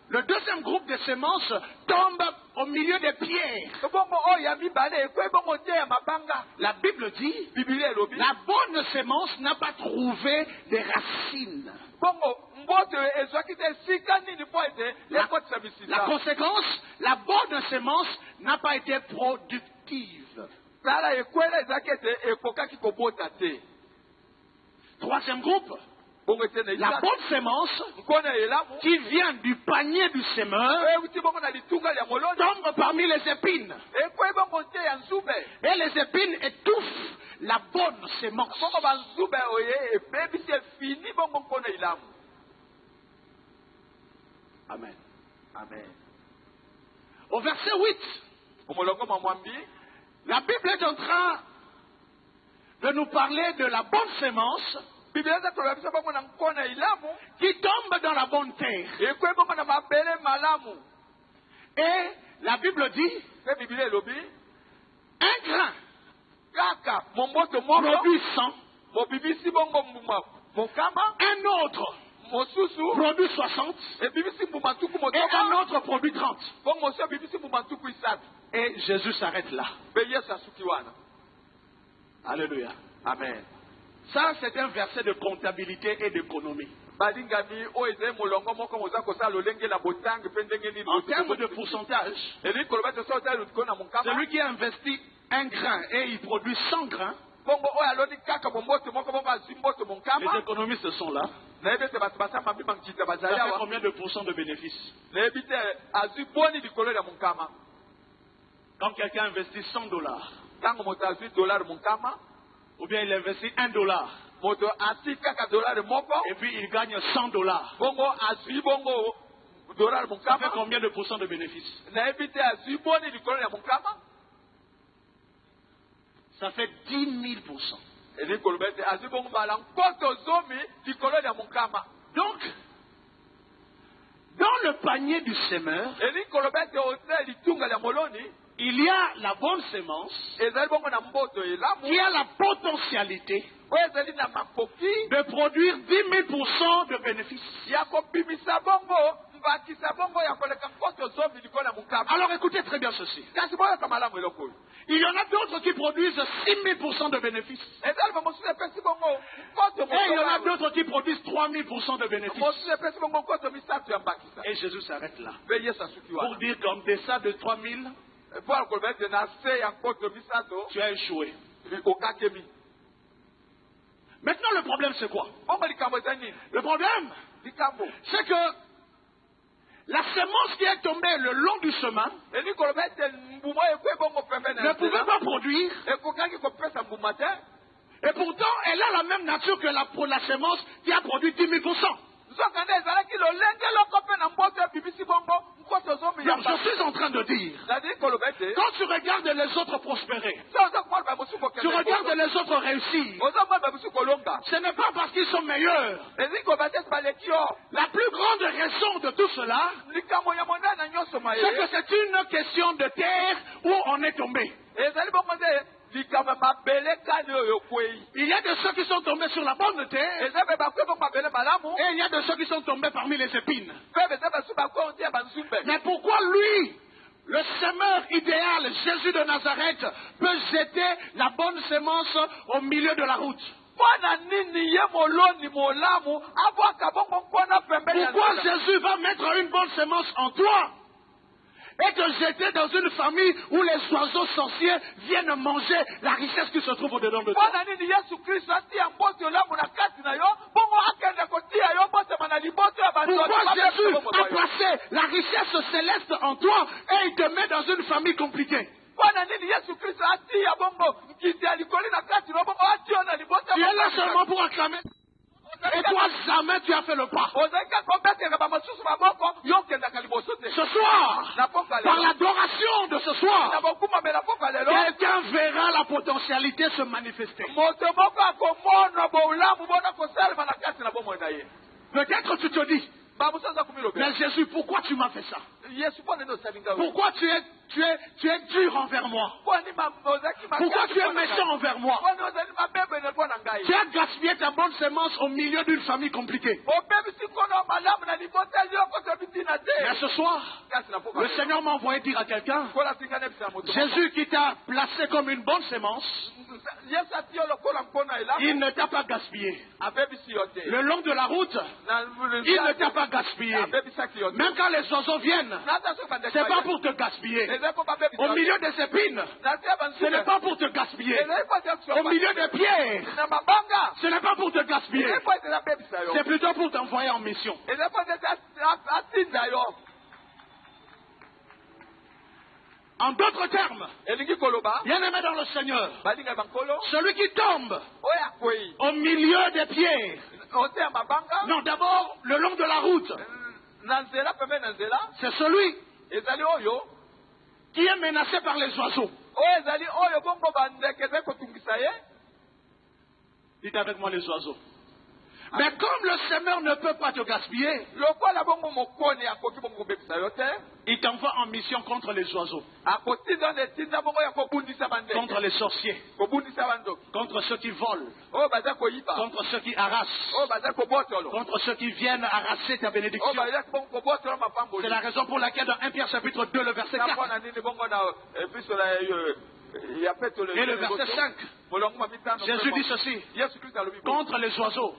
A: le deuxième groupe de semences tombe au milieu des pierres.
B: Bongo oyo ya mibale ekweyi bongo te ya mabanga.
A: La Bible dit,
B: Biblia elobi
A: la bonne sémence n'a pas trouvé des racines.
B: bongo mboto ezwaki te esika nini mpo ete ekotisa
A: La
B: misisa.
A: conséquence, la bonne sémence n'a pas été productive.
B: Tala ekwela ezalaki ete ekokaki kobota te.
A: Troisième groupe,
B: Bongo ete na
A: la bonne sémence
B: nkona elamu
A: qui vient du panier du semeur
B: euti bongo na litunga ya moloni
A: tombe parmi les épines.
B: ekweyi bongo te ya nzube.
A: Et les épines étouffent la bonne sémence.
B: Bongo banzube oye ebebisi efini bongo nkona ilamu.
A: Amen.
B: Amen.
A: Au verset 8,
B: Omolongo mamwambi
A: la Bible est en train de nous parler de la bonne sémence
B: Biblia eza koloba biso bongo na nkona ilamu
A: qui tombe dans la bonne terre.
B: ekweyi bongo na mabele malamu.
A: Et la Bible dit,
B: Mpe Biblia elobi
A: un grain
B: kaka momboto moko
A: produit 100,
B: mobibisi bongo mbuma mokama,
A: un autre
B: mosusu
A: produit 60
B: ebibisi mbuma tuku
A: et un
B: motoba,
A: autre produit 30.
B: bongo mosusu ebibisi mbuma tuku isatu.
A: Et Jésus s'arrête là.
B: Mpe Yesu asuki wana.
A: Alléluia.
B: Amen.
A: Ça, c'est un verset de comptabilité et d'économie.
B: Balingami oyo ezali molongo moko moza kosala lolenge na botangi mpe ndenge nini
A: En termes de pourcentage,
B: elingi koloba ete so otali lutiko na mokama
A: celui qui investit un grain et il produit 100 grains,
B: bongo oyo aloni kaka bomboto moko bongo azwi mboto
A: les
B: monkama.
A: économistes sont là.
B: Nayebi ete bato basamba mbi bankita
A: Ça
B: bazali
A: fait
B: awa.
A: combien de pourcents de bénéfices?
B: Nayebi te azwi boni likolo ya monkama.
A: Quand quelqu'un investit $100,
B: Tango moto azwi dollar monkama.
A: ou bien il investit $1,
B: Moto ati kaka dollar moko.
A: et puis il gagne $100,
B: Bongo azwi bongo dollar
A: ça fait
B: monkama.
A: combien de pourcents de bénéfices?
B: Na ebite azwi boni likolo ya monkama.
A: Ça fait 10 000%.
B: Eli kolobete azwi bongo bala nkoto zomi likolo ya monkama.
A: Donc, dans le panier du semeur,
B: Eli kolobete ose litunga ya moloni.
A: il y a la bonne semence
B: Ezali bongo na mboto elamu.
A: qui a la potentialité
B: Oyo ezali na makoki.
A: de produire 10 000% de bénéfices.
B: Ya kobimisa bongo. Mbakisa bongo ya koleka nkoto zomi likolo ya monkama.
A: Alors écoutez très bien ceci.
B: Kasi boyo kamalamu eloko oyo.
A: Il y en a d'autres qui produisent 6 000% de bénéfices.
B: Ezali bamosusu epesi bongo nkoto
A: Et il y en a
B: mokola.
A: d'autres qui produisent 3 000% de bénéfices.
B: Mosusu epesi bongo nkoto misato ya mbakisa.
A: Et Jésus s'arrête là.
B: Mpe Yesu asuki
A: Pour
B: wana.
A: dire qu'en deçà de 3 000,
B: Po akolobete na se ya nkoto misato.
A: tu as échoué.
B: Okakemi.
A: Maintenant, le problème, c'est quoi?
B: Bongo likambo eza nini?
A: Le problème,
B: Likambo.
A: c'est que la semence qui est tombée le long du chemin
B: Eli kolobete mbuma ekwe bongo pembe na
A: ne pouvait pas produire.
B: ekokaki kopesa mbuma te.
A: Et pourtant, elle a la même nature que la semence qui a produit 10 000%.
B: Nzoka nde ezalaki lolenge loko mpe na mboto ebimisi bongo nkoto zomi ya
A: Donc, je suis en train de dire,
B: Nadi kolobete.
A: quand tu regardes les autres prospérer,
B: So oza komona bamosusu
A: tu
B: kokende.
A: regardes les autres réussir,
B: Oza komona bamosusu kolonga.
A: ce n'est pas parce qu'ils sont meilleurs.
B: Ezali kobate baleki yo.
A: La plus grande raison de tout cela,
B: Likambo ya monene na nyonso
A: c'est que
B: maye.
A: c'est une question de terre où on est tombé.
B: Ezali bongo nde likambo ya mabele kani oyo kwei.
A: Il y a de ceux qui sont tombés sur la bonne terre,
B: Eza mpe bakwe bongo mabele malamu.
A: et il y a de ceux qui sont tombés parmi les épines.
B: Mpe beza basu bakwe onti ya banzumbe.
A: Mais pourquoi lui, le semeur idéal, Jésus de Nazareth, peut jeter la bonne semence au milieu de la route?
B: Mpona nini ye moloni molamu abwaka bongo nkona pembeni ya
A: Pourquoi
B: nzela?
A: Jésus va mettre une bonne semence en toi et te jeter dans une famille où les oiseaux sorciers viennent manger la richesse qui se trouve au-dedans de toi?
B: Mpona nini Yesu Kristo atia mboto olamu na kati na yo bongo akende kotia yo botema na liboto ya bato.
A: Pourquoi Jésus a placé la richesse céleste en toi et il te met dans une famille compliquée?
B: Mpona nini Yesu Kristo atia bongo nkiti ya likoli na kati na bongo atia yo na liboto
A: Tu es là seulement pour acclamer. Et toi, jamais tu as fait le pas.
B: ozalaki kobetela bamosusu maboko yo okendaka liboso te.
A: Ce soir,
B: Na poko ya
A: par
B: lelo.
A: l'adoration de ce
B: Na
A: soir,
B: bokumamela poko ya lelo.
A: quelqu'un verra la potentialité se manifester.
B: Moto moko akomona bolamu bona kosalema na kati na bomoi na ye.
A: Peut-être tu te dis,
B: Babusa aza komiloba.
A: mais Jésus, pourquoi tu m'as fait ça?
B: Yesu mpona nini osalinga oyo?
A: Pourquoi tu es dur envers moi? Pourquoi tu es méchant envers moi? Tu as gaspillé ta bonne semence au milieu d'une famille compliquée. Mais ce soir, le Seigneur m'a envoyé dire à quelqu'un, Jésus qui t'a placé comme une bonne semence, il ne t'a pas gaspillé. Le long de la route, il ne t'a pas gaspillé. Même quand les oiseaux viennent, c'est pas pour te gaspiller. Au milieu des épines, ce n'est pas pour te gaspiller. Au milieu des pierres, ce n'est pas pour te gaspiller. C'est plutôt pour t'envoyer en mission. En d'autres termes, bien-aimé dans le Seigneur, celui qui tombe au milieu des pierres, non, d'abord, le long de la route, c'est celui qui est menacé par les oiseaux. Dites avec moi les oiseaux. Mais comme le semeur ne peut pas te gaspiller, il t'envoie en mission contre les oiseaux, contre les sorciers, contre ceux qui volent, contre ceux qui harassent, contre ceux qui viennent arracher ta bénédiction. C'est la raison pour laquelle dans 1 Pierre chapitre 2, le verset 4 et le verset 5, Jésus dit ceci: contre les oiseaux,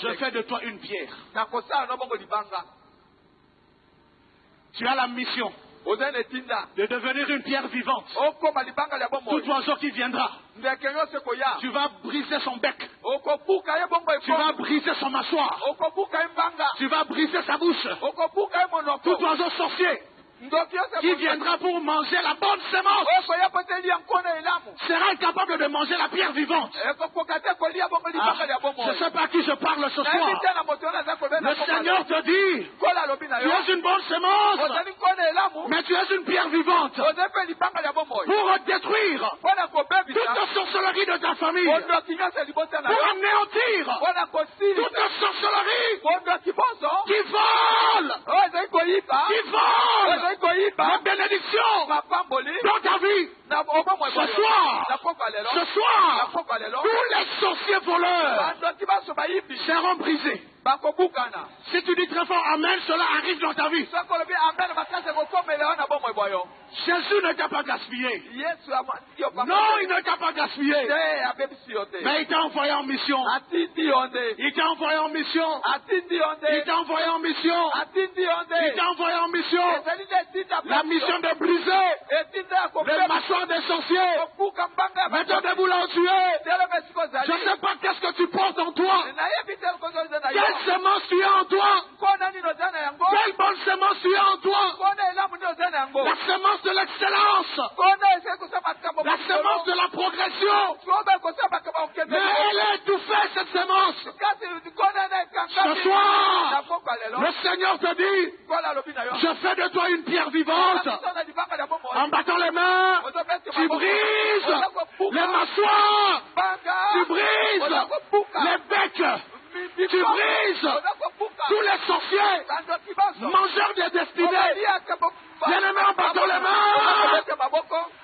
A: je fais de toi une pierre. Tu as la mission de devenir une pierre vivante. Tout oiseau qui viendra, tu vas briser son bec, tu vas briser son mâchoire, tu vas briser sa bouche. Tout oiseau sorcier, qui viendra pour manger la bonne semence sera incapable de manger la pierre vivante. Je ne sais pas à qui je parle ce soir. Le Seigneur te dit, tu es une bonne semence, mais tu es une pierre vivante pour détruire toute sorcellerie de ta famille, pour anéantir toute sorcellerie qui vole la bénédiction dans ta vie. Ce soir, tous les sorciers voleurs seront brisés. Si tu dis très fort Amen, cela arrive dans ta vie. Jésus ne t'a pas gaspillé. Non, il ne t'a pas gaspillé. Mais il t'a envoyé en mission. Il t'a envoyé en mission. Il t'a envoyé en mission. Il t'a envoyé en mission. La mission de briser les mâchoires des sorciers. Mettez debout là où tu es. Je ne sais pas qu'est-ce que tu portes en toi. Quelle semence tu as en toi? Quelle bonne semence tu as en toi? La semence de l'excellence. La semence de la progression. Mais elle est étouffée, cette semence. Ce soir, le Seigneur te dit, je fais de toi une pierre vivante. En battant les mains, tu brises les mâchoires. Tu brises les becs. Tu brises tous les sorciers, mangeurs de destinée. Bien-aimé, en battant les mains,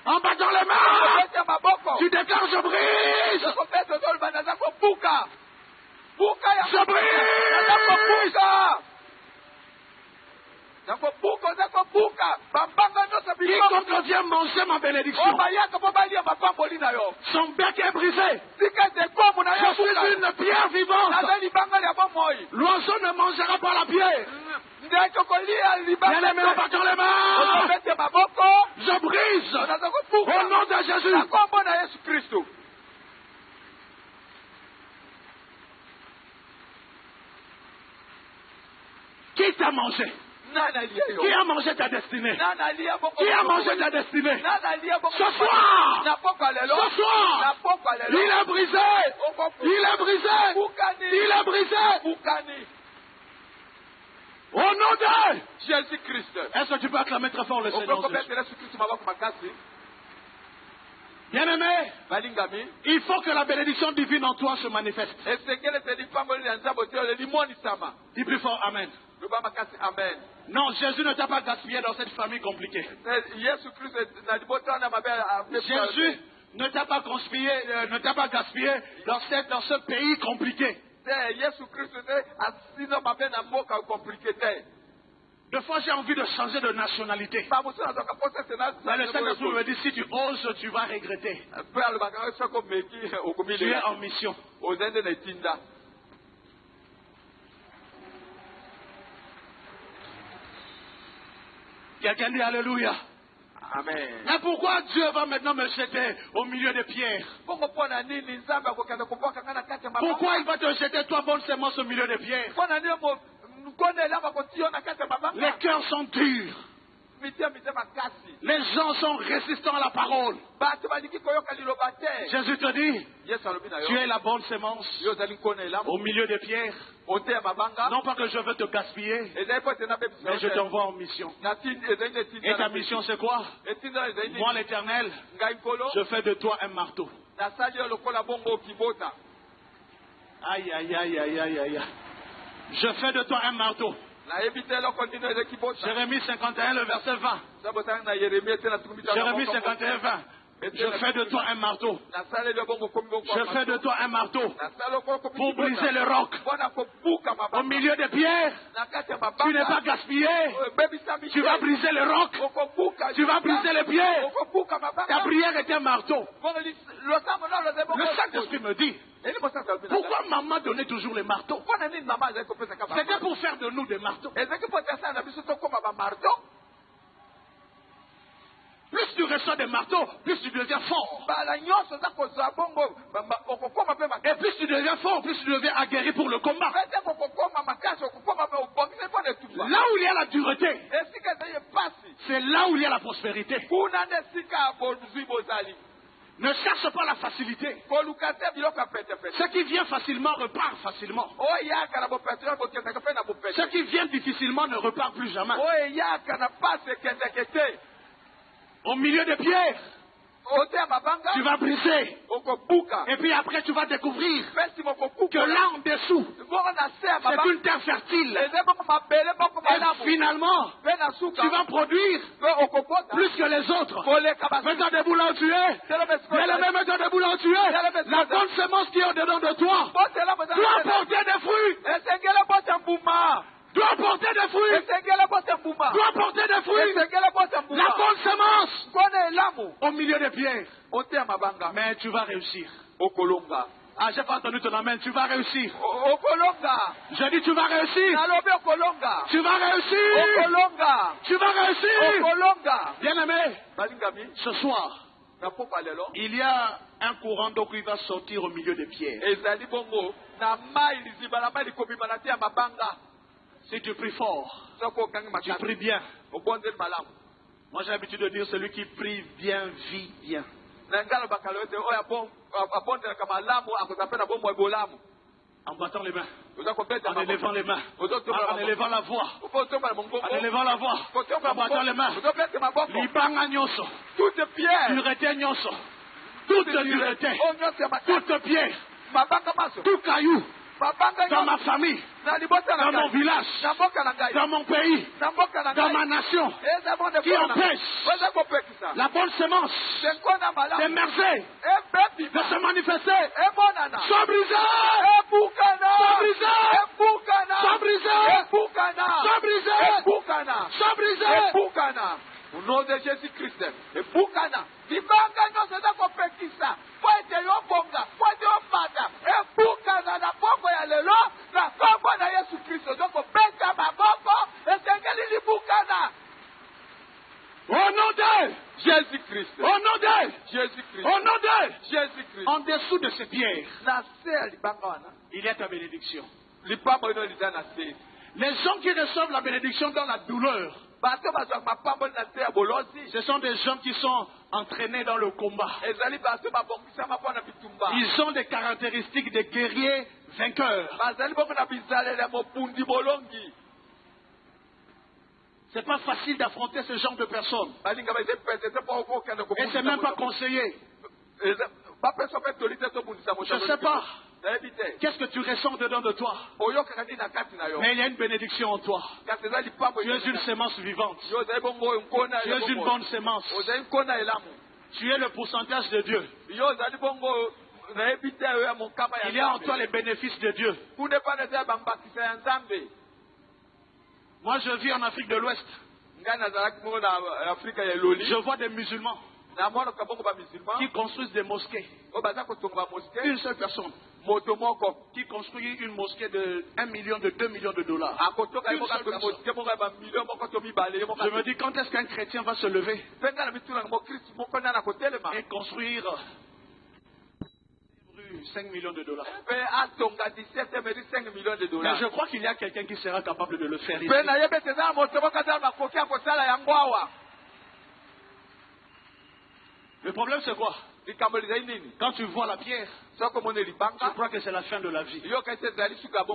A: en battant les mains, tu déclares, je brise. Je brise. Quiconque vient manger ma bénédiction, son bec est brisé. Je suis une pierre vivante. L'oiseau ne mangera pas la pierre. Bien-aimé, en battant les mains, je brise au nom de Jésus. Qui t'a mangé? Qui a mangé ta destinée? Qui a mangé ta destinée? Ce soir, il est brisé. Il est brisé. Il est brisé. Au nom de Jésus-Christ. Est-ce que tu peux acclamer très fort le Seigneur? Bien-aimé, il faut que la bénédiction divine en toi se manifeste. Dis plus fort Amen. Non, Jésus ne t'a pas gaspillé dans cette famille compliquée. Jésus ne t'a pas gaspillé dans ce pays compliqué. Des fois, j'ai envie de changer de nationalité. Mais le Saint-Esprit me dit, si tu oses, tu vas regretter. Tu es en mission. Quelqu'un dit Alléluia.
B: Amen.
A: Mais pourquoi Dieu va maintenant me jeter au milieu des pierres? Pourquoi il va te jeter, toi, bonne semence, au milieu des pierres? Les cœurs sont durs. Les gens sont résistants à la parole. Jésus te dit, tu es la bonne semence au milieu des pierres. Non pas que je veux te gaspiller, mais je t'envoie en mission. Et ta mission c'est quoi? Moi l'Éternel, je fais de toi un marteau. Aïe aïe aïe aïe aïe aïe. Je fais de toi un marteau. Jérémie 51, le verset 20. Jérémie 51, 20. Je fais de toi un marteau. Je fais de toi un marteau pour briser le roc. Au milieu des pierres, tu n'es pas gaspillé. Tu vas briser le roc. Tu vas briser les pierres. Ta prière est un marteau. Le Saint-Esprit me dit, pourquoi maman donnait toujours les marteaux? C'était pour faire de nous des marteaux. plus tu reçois des marteaux, plus tu deviens fort. Et plus tu deviens fort, plus tu deviens aguerri pour le combat. Là où il y a la dureté, c'est là où il y a la prospérité. Ne cherche pas la facilité. Ce qui vient facilement repart facilement. Ce qui vient difficilement ne repart plus jamais. Au milieu des pierres, tu vas briser. Et puis après, tu vas découvrir que là en dessous, c'est une terre fertile. Et finalement, tu vas produire plus que les autres. Mets-toi debout là où tu es. Bien-aimé, mets-toi debout là où tu es. La bonne semence qui est au-dedans de toi doit porter des fruits. Doit porter des fruits. Doit porter des fruits. La bonne semence au milieu des pierres. Mais tu vas réussir. Ah, j'ai pas entendu ton amen. Tu vas réussir. J'ai dit tu vas réussir. Tu vas réussir. Tu vas réussir. Bien-aimé, ce soir, il y a un courant d'eau qui va sortir au milieu des pierres. Si tu pries fort, tu pries bien. Moi j'ai l'habitude de dire celui qui prie bien vit bien. En battant les mains, en élevant les mains, en élevant la voix, en élevant la voix, en battant les mains. Libanga nyoso, toute pierre, dureté nyoso, toute dureté, toute pierre, tout caillou. Dans ma famille, dans mon village, dans mon pays, dans ma nation, qui empêche la bonne semence d'émerger, de se manifester, soit brisé, soit brisé, soit brisé, soit brisé, soit brisé.
B: Au nom de Jésus-Christ, et Bukana, Libanga nyonso za kopekisa, poete yo bonga, poete yo mata, et Bukana na bongo ya lelo, na bongo na Yesu Kristo, donc beta maboko, et sengeli li Bukana.
A: Au nom de
B: Jésus-Christ.
A: Au nom de
B: Jésus-Christ.
A: Au nom de
B: Jésus-Christ.
A: En dessous de ces pierres,
B: Na se libanga wana.
A: il y a ta bénédiction.
B: Libamba ino liza na se.
A: Les gens qui reçoivent la bénédiction dans la douleur, ce sont des gens qui sont entraînés dans le combat. Ils ont des caractéristiques de guerriers vainqueurs. C'est pas facile d'affronter ce genre de personnes. Et c'est même pas conseillé. Je ne sais pas. Qu'est-ce que tu ressens dedans de toi? Mais il y a une bénédiction en toi. Tu es une sémence vivante. Tu es une bonne sémence. Tu es le pourcentage de Dieu. Il y a en toi les bénéfices de Dieu. Moi je vis en Afrique de l'Ouest. Je vois des musulmans qui construisent des mosquées. Une seule personne qui construit une mosquée de 1 million, de 2 millions de dollars. Je me dis, quand est-ce qu'un chrétien va se lever et construire 5 millions de dollars? Mais je crois qu'il y a quelqu'un qui sera capable de le faire ici. Le problème c'est quoi? Quand tu vois la pierre, tu crois que c'est la fin de la vie.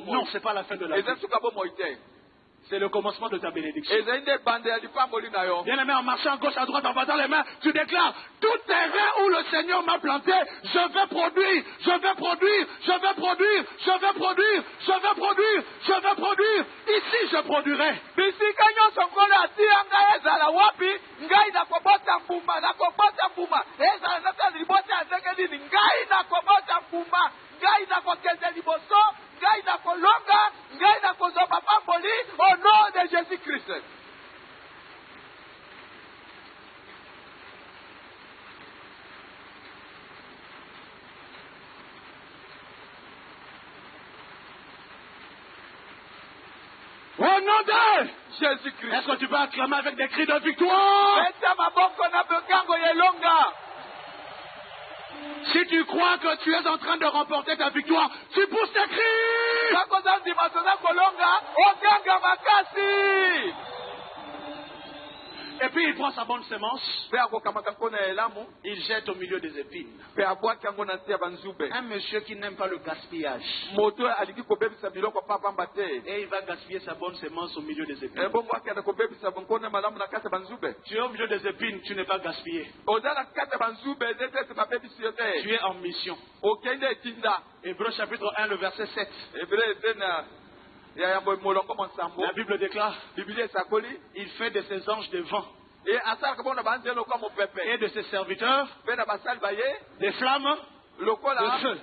A: Non, c'est pas la fin de la vie. C'est le commencement de ta bénédiction. Bien aimé, en marchant à gauche, à droite, en battant les mains, tu déclares, tout terrain où le Seigneur m'a planté, je vais produire, je vais produire, je vais produire, je vais produire, je vais produire, je vais produire. Ici, je produirai.
B: Au nom de Jésus-Christ.
A: Au nom de
B: Jésus-Christ.
A: Est-ce que tu peux acclamer avec des cris de victoire?
B: Beta maboko na bekango yelonga.
A: Si tu crois que tu es en train de remporter ta victoire, tu pousses tes cris.
B: Kakoza ndimasoza kolonga, okanga makasi.
A: Et puis il prend sa bonne semence,
B: Pe akokamata kona elamu,
A: il jette au milieu des épines.
B: pe abwaki yango na ntia banzube.
A: Un monsieur qui n'aime pas le gaspillage.
B: Moto aliki kobebisa biloko papa te.
A: Et il va gaspiller sa bonne semence au milieu des épines.
B: Ebongo akenda kobebisa nkona malamu na kati ya banzube.
A: Tu es au milieu des épines, tu n'es pas gaspillé.
B: Oza na kati ya banzube ndete babebisi yo te.
A: Tu es en mission.
B: Okende etinda.
A: Hébreux chapitre 1, le verset 7.
B: Hébreu tena ya yambo molongo monsambo.
A: La Bible déclare,
B: Biblia esakoli.
A: il fait de ses anges des vents
B: Et asalaka bona banzelo kwa mopepe.
A: et de ses serviteurs
B: Pe na basali baye
A: des flammes
B: lokola
A: de feu.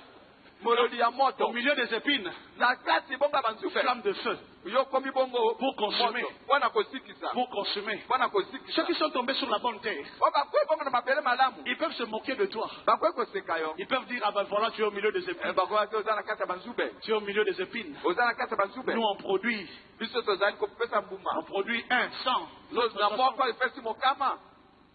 B: molodi ya
A: Au
B: moto.
A: milieu des épines,
B: Na kati bonga banzube.
A: flammes de feu
B: Yo komi bongo
A: pour consumer.
B: Wana kosikisa.
A: Pour consumer.
B: Wana kosikisa.
A: Ceux qui sont tombés sur la bonne terre,
B: Bakwe bongo na mabele malamu.
A: ils peuvent se moquer de toi.
B: Bakwe koseka yo.
A: Ils peuvent dire, ah ben voilà, tu es au milieu des épines.
B: Bakwe te oza na kati ya banzube.
A: Tu es au milieu des épines.
B: Oza na kati ya banzube.
A: Nous, on produit.
B: Biso tozali kopesa mbuma.
A: On produit 1, 100.
B: Na moko efesi mokama.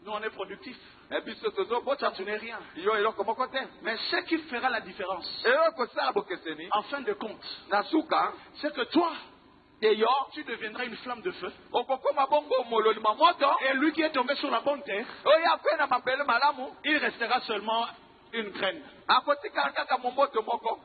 A: Nous, on est productifs.
B: Biso tozobota
A: Toi, tu n'es rien.
B: yo eloko moko te.
A: Mais ce qui fera la différence,
B: Eloko sala bokeseni.
A: en fin de compte,
B: Na suka.
A: c'est que toi,
B: Te yo.
A: tu deviendras une flamme de feu.
B: Okokoma bongo mololi ma moto.
A: Et lui qui est tombé sur la bonne terre,
B: Oyo akwe na mabele malamu.
A: il restera seulement une graine.
B: Akotikala kaka momboto moko.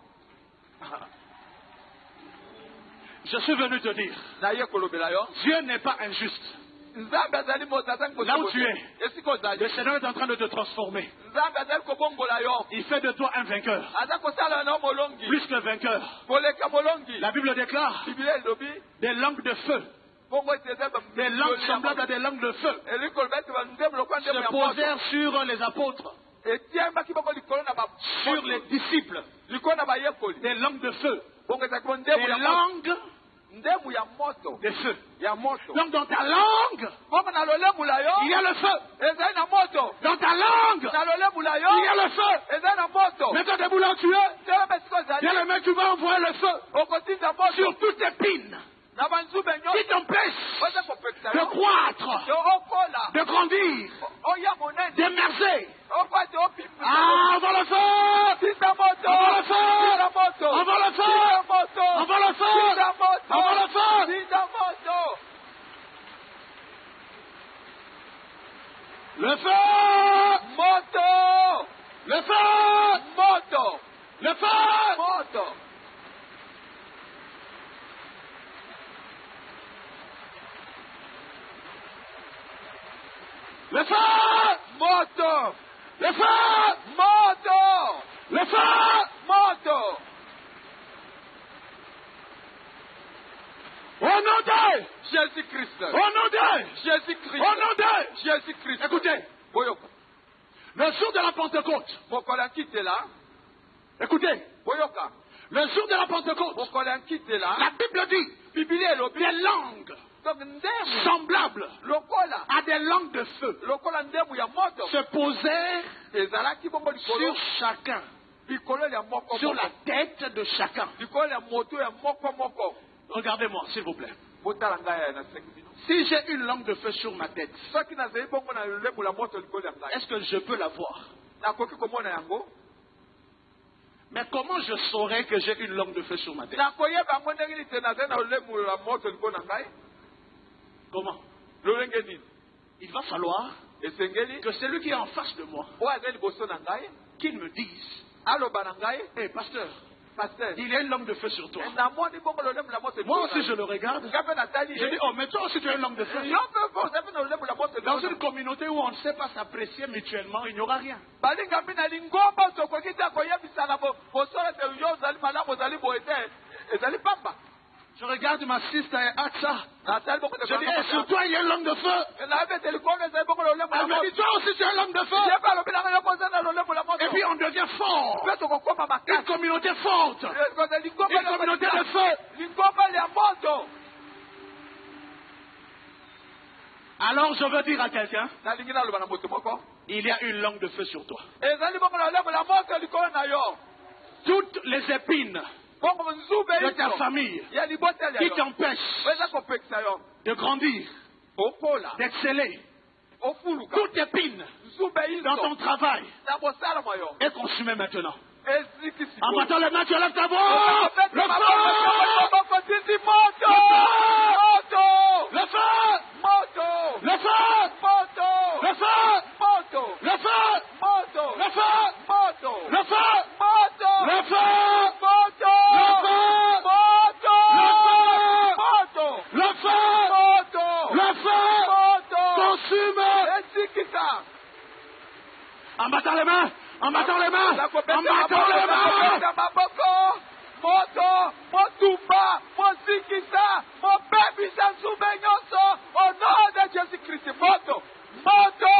A: Je suis venu te dire,
B: Na ye kolobela yo.
A: Dieu n'est pas injuste.
B: Nzambe azali moto azali
A: Là où tu es,
B: Esika ozali.
A: le Seigneur est en train de te transformer.
B: Nzambe azali kobongola yo.
A: Il fait de toi un vainqueur.
B: Aza kosala na yo molongi.
A: Plus que vainqueur.
B: Koleka molongi.
A: La Bible déclare
B: Biblia elobi.
A: des langues de feu.
B: Bongo eteze
A: Des langues semblables à des langues de feu
B: elikoloba ete banzembo lokwa ndemo
A: se
B: ya moto.
A: posèrent sur les apôtres,
B: Etiembaki bongo likolo na
A: sur les disciples.
B: likolo na bayekoli.
A: Des langues de feu.
B: Bongo ezalaki bo
A: Des
B: ndemu ya moto.
A: langues
B: Ndemu ya moto.
A: de feu.
B: Ya moto.
A: Donc dans ta langue,
B: Bongo na lolemu la yo.
A: il y a le feu.
B: Ezali na moto.
A: Dans ta langue,
B: Na lolemu la yo.
A: il y a le feu.
B: Ezali na moto.
A: Mais toi, debout là où tu es,
B: Telema esika
A: il y a
B: ozali.
A: le mec qui va envoyer le feu
B: Okotinda moto.
A: sur toutes tes pines
B: Na banzube
A: qui
B: nyonso.
A: t'empêchent
B: Oza kopekisa
A: de
B: yo.
A: croître,
B: Yo okola.
A: de grandir,
B: Oya monene.
A: d'émerger.
B: Okwate opipi.
A: Ah, on va le faire.
B: Tinda moto.
A: On va le faire.
B: Tinda moto.
A: On va le faire.
B: Tinda moto.
A: On va le faire.
B: Tinda moto.
A: On va le faire.
B: Tinda moto.
A: Le feu.
B: Moto.
A: Le feu.
B: Moto.
A: Le feu.
B: Moto.
A: Le feu.
B: Moto.
A: Le feu.
B: Moto.
A: Le feu.
B: Moto.
A: Au nom de
B: Jésus-Christ.
A: Au nom de
B: Jésus-Christ.
A: Au nom de
B: Jésus-Christ.
A: Écoutez,
B: Boyoka.
A: le jour de la Pentecôte.
B: Mokola quitte là.
A: Écoutez,
B: Boyoka.
A: le jour de la Pentecôte.
B: Mokola quitte là.
A: La Bible dit
B: Biblia elobi.
A: des langues
B: Donc ndemu.
A: semblables
B: Lokola.
A: à des langues de feu
B: Lokola ndemu ya moto.
A: se posèrent
B: Ezalaki bongo likolo.
A: sur chacun,
B: Likolo ya moko
A: sur
B: moko.
A: la tête de chacun.
B: Likolo ya moto ya moko moko.
A: Regardez-moi, s'il vous plaît.
B: Botala ngai na sekbino.
A: Si j'ai une langue de feu sur ma tête,
B: Soki nazali bongo na lemu la moto likolo ya ngai.
A: est-ce que je peux la voir?
B: Nakoki komona yango.
A: Mais comment je saurais que j'ai une langue de feu sur ma tête?
B: Nakoyeba yango ndenge nini te nazali na lemu la moto likolo na ngai.
A: Comment?
B: Lolenge nini.
A: Il va falloir
B: Esengeli.
A: que celui qui est en face de moi,
B: Oyo azali liboso na ngai.
A: qu'il me dise,
B: Aloba na ngai.
A: hé pasteur,
B: Pasteur.
A: il y a une langue de feu sur toi.
B: Namoni bongo lolemu la moto.
A: Moi aussi je le regarde.
B: Ngape natali.
A: Je dis, oh mais toi aussi tu as une langue de feu.
B: Yo pe bo zapi na lolemu la moto.
A: Dans une communauté où on ne sait pas s'apprécier mutuellement, il n'y aura rien.
B: balinga mbi na lingomba tokoki te koyebisaka bosolo te yo ozali malamu ozali boye te ezali pamba
A: Je regarde ma sister Atsa.
B: natali bongo
A: Je dis, eh, sur toi il y a une langue de feu.
B: nayebi ete likolo ezali bongo lolemu la
A: Elle me
B: moto
A: dit, toi aussi tu as une langue de feu.
B: yebi alobi nanga yo koza na lolemu la moto
A: Et puis on devient fort.
B: mpe tokokoma
A: Une
B: makasi
A: communauté forte.
B: lingomba
A: Une communauté de feu.
B: lingomba ya moto
A: Alors je veux dire à quelqu'un,
B: nalingi naloba na moto moko
A: il y a une langue de feu sur toi.
B: ezali bongo lolemu la moto likolo na yo
A: Toutes les épines de ta famille qui t'empêche de grandir, d'exceller. Toute épine dans ton travail est consumée maintenant. En battant les mains, tu lèves ta voix. Le feu! Le feu! Le feu! Le feu! Le feu! Le feu! Le feu! Le feu! Le feu! Le feu! Le feu! Consume! En battant les mains! En battant les mains! En battant les mains!
B: Moto, motuba, mosikisa, mobebisa nsubenyoso, au nom de Jésus-Christ. Moto, moto.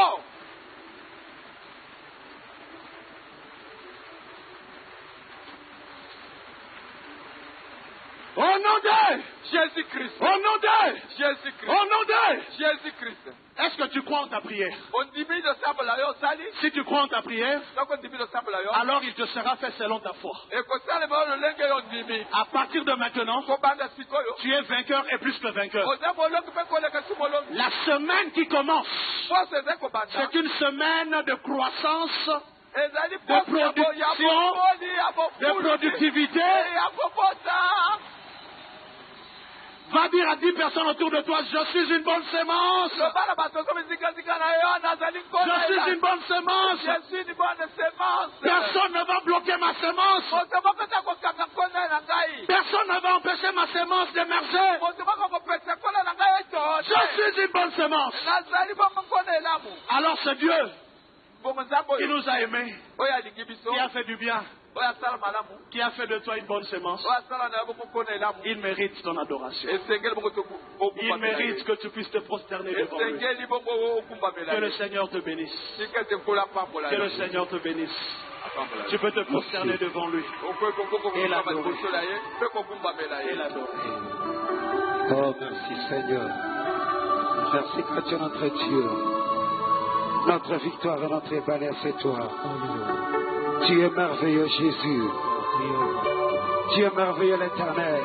A: Au nom de
B: Jésus-Christ.
A: Au nom de
B: Jésus-Christ.
A: Au nom de
B: Jésus-Christ.
A: Est-ce que tu crois en ta prière?
B: Si
A: tu crois en ta prière, alors il te sera fait selon ta foi. À partir de maintenant, tu es vainqueur et plus que vainqueur. La semaine qui commence, c'est une semaine de croissance, de production, de productivité. Va dire à 10 personnes autour de toi, je suis une bonne sémence. Je suis une bonne sémence. Personne ne va bloquer ma sémence. Personne ne va empêcher ma sémence d'émerger. Je suis une bonne sémence. Alors c'est Dieu qui nous a aimés, qui a fait du bien, qui a fait de toi une bonne sémence. Il mérite ton adoration. Il mérite que tu puisses te prosterner devant lui. Que le Seigneur te bénisse. Que le Seigneur te bénisse. Tu peux te prosterner devant lui et l'adorer. Et l'adorer.
D: Oh, merci Seigneur. Merci que tu es notre Dieu. Notre victoire et notre ébalère, c'est toi. Tu es merveilleux, Jésus. Tu es merveilleux, l'Éternel.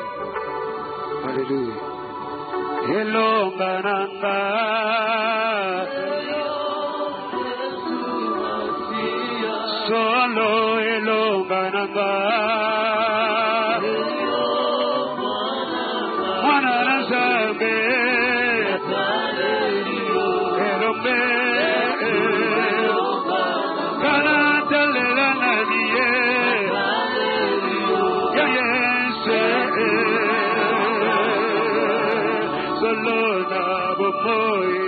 D: Alléluia. Elongananga, solo elongananga, mananazabe, elombe. Solo na boy.